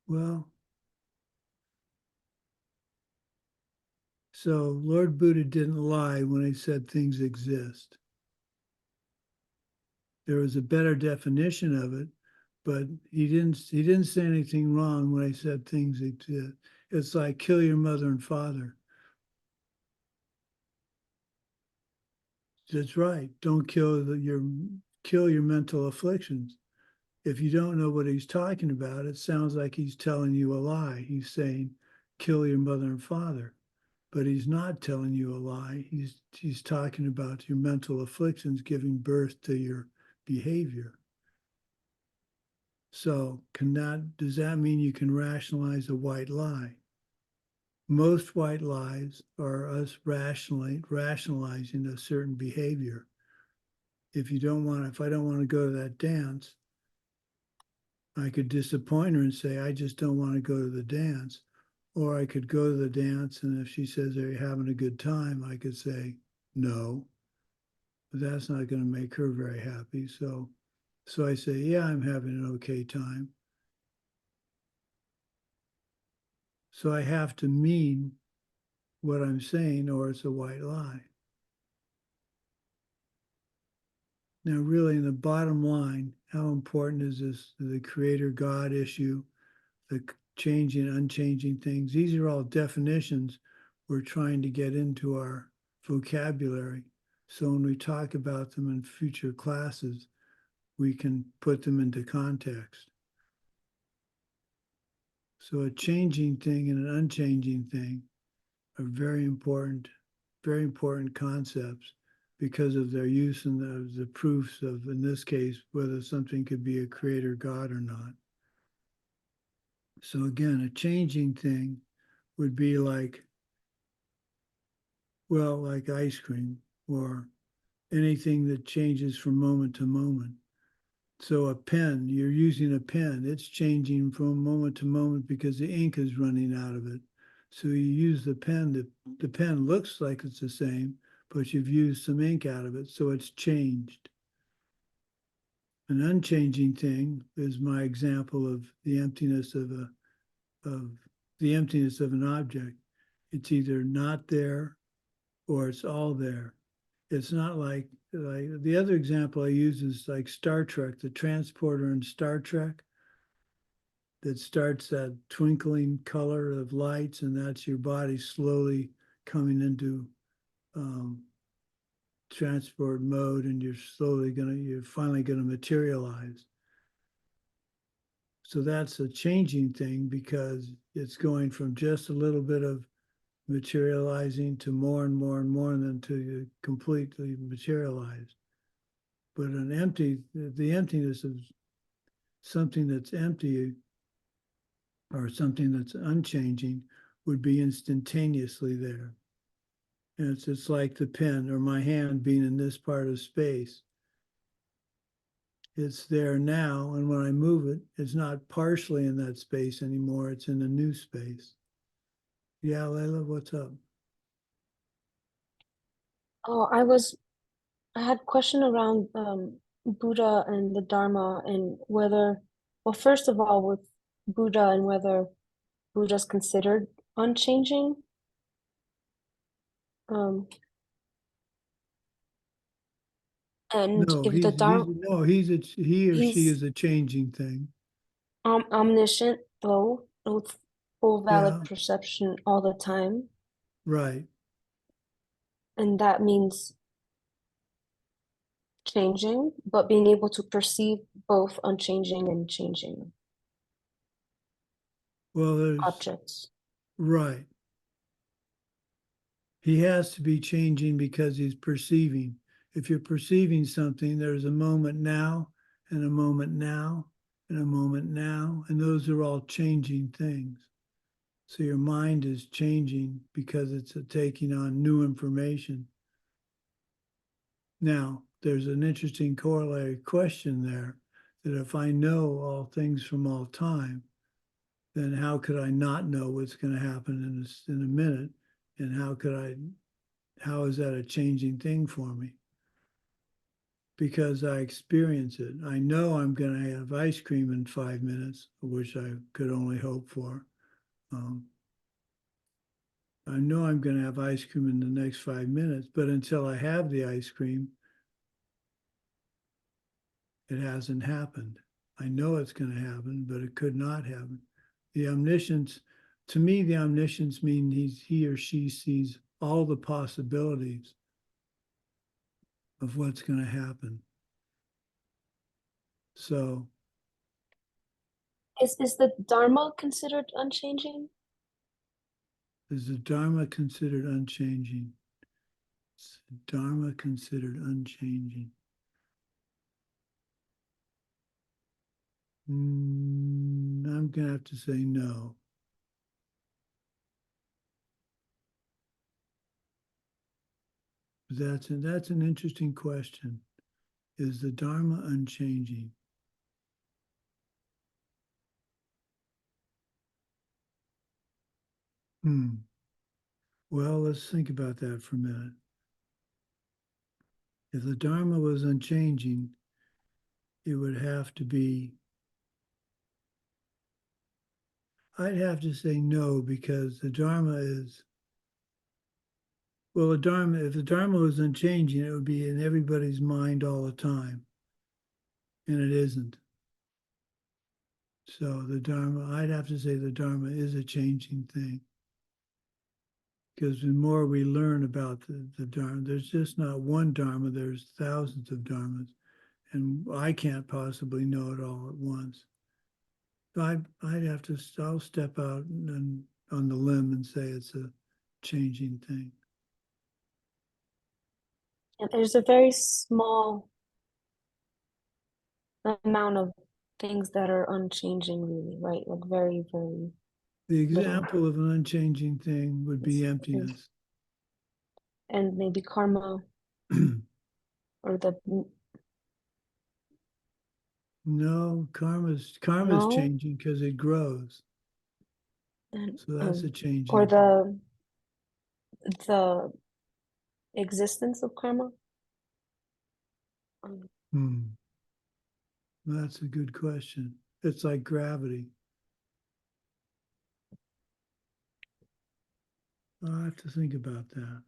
Well, so Lord Buddha didn't lie when he said things exist. There was a better definition of it, but he didn't say anything wrong when he said things exist. It's like kill your mother and father. That's right. Don't kill your mental afflictions. If you don't know what he's talking about, it sounds like he's telling you a lie. He's saying, kill your mother and father. But he's not telling you a lie. He's talking about your mental afflictions giving birth to your behavior. So does that mean you can rationalize a white lie? Most white lies are us rationalizing a certain behavior. If I don't want to go to that dance, I could disappoint her and say, I just don't want to go to the dance. Or I could go to the dance, and if she says, are you having a good time? I could say, no. But that's not going to make her very happy. So I say, yeah, I'm having an okay time. So I have to mean what I'm saying, or it's a white lie. Now, really, in the bottom line, how important is this, the creator God issue, the changing, unchanging things? These are all definitions we're trying to get into our vocabulary. So when we talk about them in future classes, we can put them into context. So a changing thing and an unchanging thing are very important concepts because of their use in the proofs of, in this case, whether something could be a creator God or not. So again, a changing thing would be like ice cream or anything that changes from moment to moment. So a pen, you're using a pen, it's changing from moment to moment because the ink is running out of it. So you use the pen, the pen looks like it's the same, but you've used some ink out of it, so it's changed. An unchanging thing is my example of the emptiness of an object. It's either not there or it's all there. It's not like the other example I use is like Star Trek, the transporter in Star Trek that starts that twinkling color of lights, and that's your body slowly coming into transport mode, and you're finally gonna materialize. So that's a changing thing, because it's going from just a little bit of materializing to more and more and more, and then to you completely materialized. But the emptiness of something that's empty or something that's unchanging would be instantaneously there. And it's like the pen or my hand being in this part of space. It's there now, and when I move it, it's not partially in that space anymore, it's in a new space. Yeah, Layla, what's up? Oh, I had a question around Buddha and the Dharma, and whether, well, first of all, with Buddha and whether Buddha's considered unchanging. And No, if the Dharma, he or she he's is a changing thing. omniscient, though, with full valid Yeah. perception all the time, Right. and that means changing, but being able to perceive both unchanging and changing Well, there's objects. right. He has to be changing because he's perceiving. If you're perceiving something, there's a moment now, and a moment now, and a moment now, and those are all changing things. So your mind is changing because it's taking on new information. Now, there's an interesting corollary question there, that if I know all things from all time, then how could I not know what's going to happen in a minute? And how is that a changing thing for me? Because I experience it. I know I'm going to have ice cream in 5 minutes, which I could only hope for. I know I'm going to have ice cream in the next 5 minutes, but until I have the ice cream, it hasn't happened. I know it's going to happen, but it could not happen. The omniscience, to me, the omniscience means he or she sees all the possibilities of what's going to happen. So Is the Dharma considered unchanging? is the Dharma considered unchanging? Is the Dharma considered unchanging? I'm going to have to say no. That's an interesting question. Is the Dharma unchanging? Well, let's think about that for a minute. If the Dharma was unchanging, it would have to be, I'd have to say no, because the Dharma is, well, if the Dharma was unchanging, it would be in everybody's mind all the time. And it isn't. So the Dharma, I'd have to say the Dharma is a changing thing. Because the more we learn about the Dharma, there's just not one Dharma, there's thousands of Dharmas. And I can't possibly know it all at once. I'll step out and on the limb and say it's a changing thing. And there's a very small amount of things that are unchanging, really, right? Like very, very The little. example of an unchanging thing would be emptiness. And maybe karma or the No, karma's No? changing because it grows. and, So that's a changing or thing. the existence of karma. That's a good question. It's like gravity. I'll have to think about that.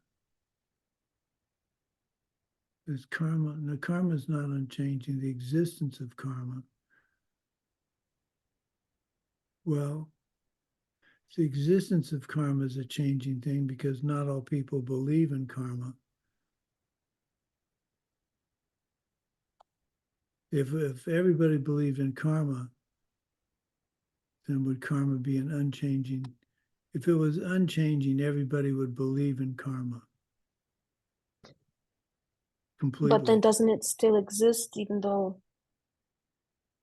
There's karma. No, karma is not unchanging. The existence of karma. Well, the existence of karma is a changing thing because not all people believe in karma. If everybody believed in karma, then would karma be an unchanging? If it was unchanging, everybody would believe in karma completely. But then doesn't it still exist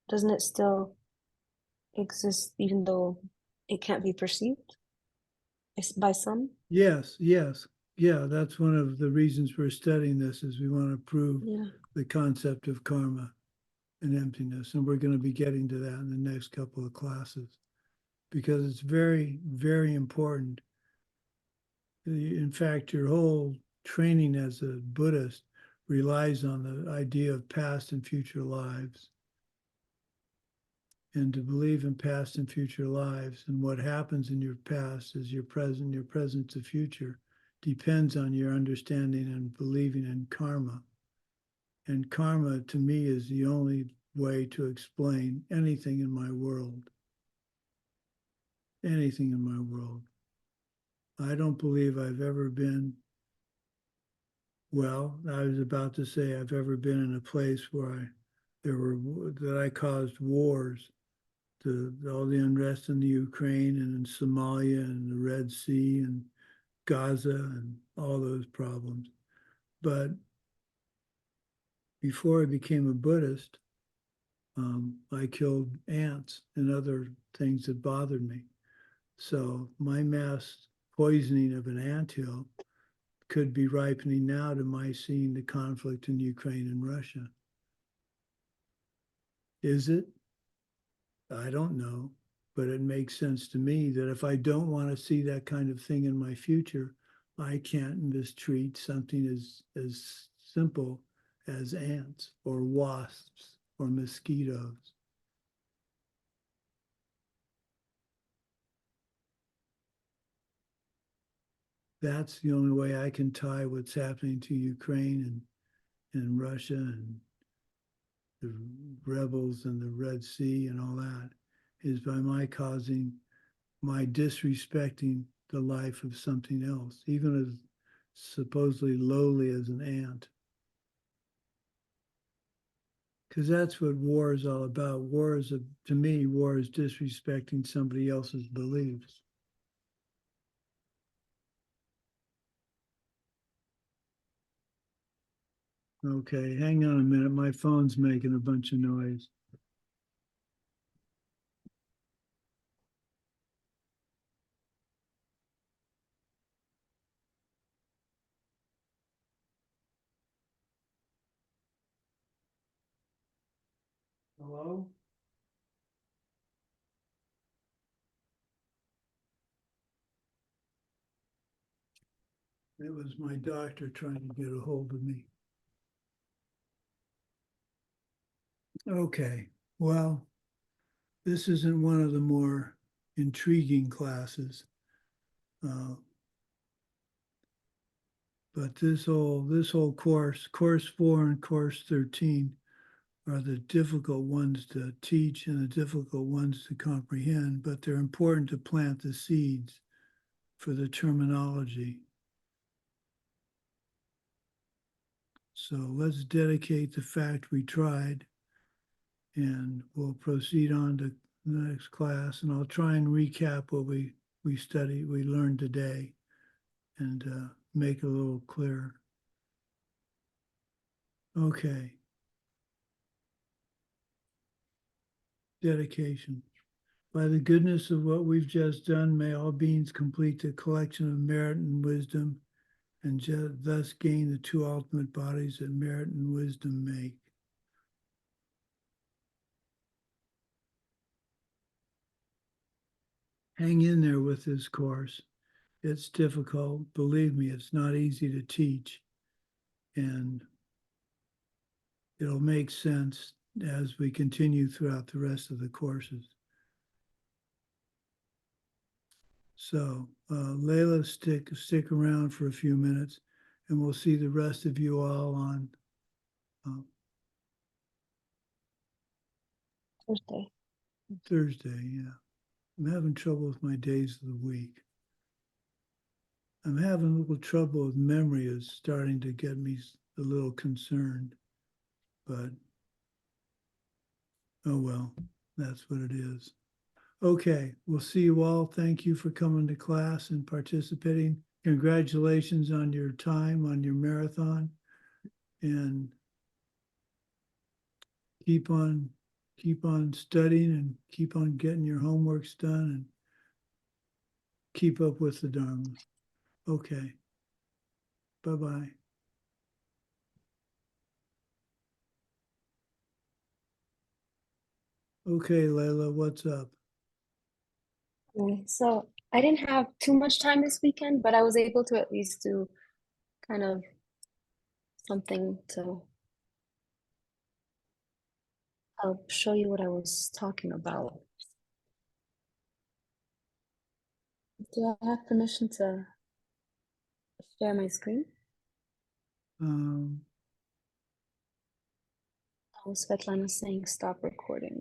doesn't it still exist even though it can't be perceived? It's by some? Yes, yes. Yeah, that's one of the reasons we're studying this, is we want to prove Yeah. the concept of karma and emptiness. And we're going to be getting to that in the next couple of classes, because it's very, very important. In fact, your whole training as a Buddhist relies on the idea of past and future lives. And to believe in past and future lives, and what happens in your past is your present to future, depends on your understanding and believing in karma. And karma, to me, is the only way to explain anything in my world. Anything in my world. I don't believe I've ever been, well, I was about to say I've ever been in a place where that I caused wars, all the unrest in the Ukraine and in Somalia and the Red Sea and Gaza and all those problems. But before I became a Buddhist, I killed ants and other things that bothered me. So my mass poisoning of an anthill could be ripening now to my seeing the conflict in Ukraine and Russia. Is it? I don't know, but it makes sense to me that if I don't want to see that kind of thing in my future, I can't mistreat something as simple as ants or wasps or mosquitoes. That's the only way I can tie what's happening to Ukraine and Russia and the rebels and the Red Sea and all that, is by my disrespecting the life of something else, even as supposedly lowly as an ant. Because that's what war is all about. To me, war is disrespecting somebody else's beliefs. Okay, hang on a minute. My phone's making a bunch of noise. Hello? It was my doctor trying to get a hold of me. Okay, well, this isn't one of the more intriguing classes. But this whole course 4 and course 13, are the difficult ones to teach and the difficult ones to comprehend, but they're important to plant the seeds for the terminology. So let's dedicate the fact we tried, and we'll proceed on to the next class, and I'll try and recap what we learned today, and make it a little clearer. Okay. Dedication. By the goodness of what we've just done, may all beings complete the collection of merit and wisdom, and thus gain the two ultimate bodies that merit and wisdom make. Hang in there with this course. It's difficult. Believe me, it's not easy to teach. And it'll make sense as we continue throughout the rest of the courses. So Layla, stick around for a few minutes, and we'll see the rest of you all on Thursday, yeah. I'm having trouble with my days of the week. I'm having a little trouble with memory. Is starting to get me a little concerned, but Oh, well, that's what it is. Okay, we'll see you all. Thank you for coming to class and participating. Congratulations on your time, on your marathon. And keep on studying and keep on getting your homeworks done and keep up with the Dharma. Okay. Bye-bye. Okay, Layla, what's up? Okay, so I didn't have too much time this weekend, but I was able to at least do kind of something to help show you what I was talking about. Do I have permission to share my screen? Oh, Svetlana saying stop recording.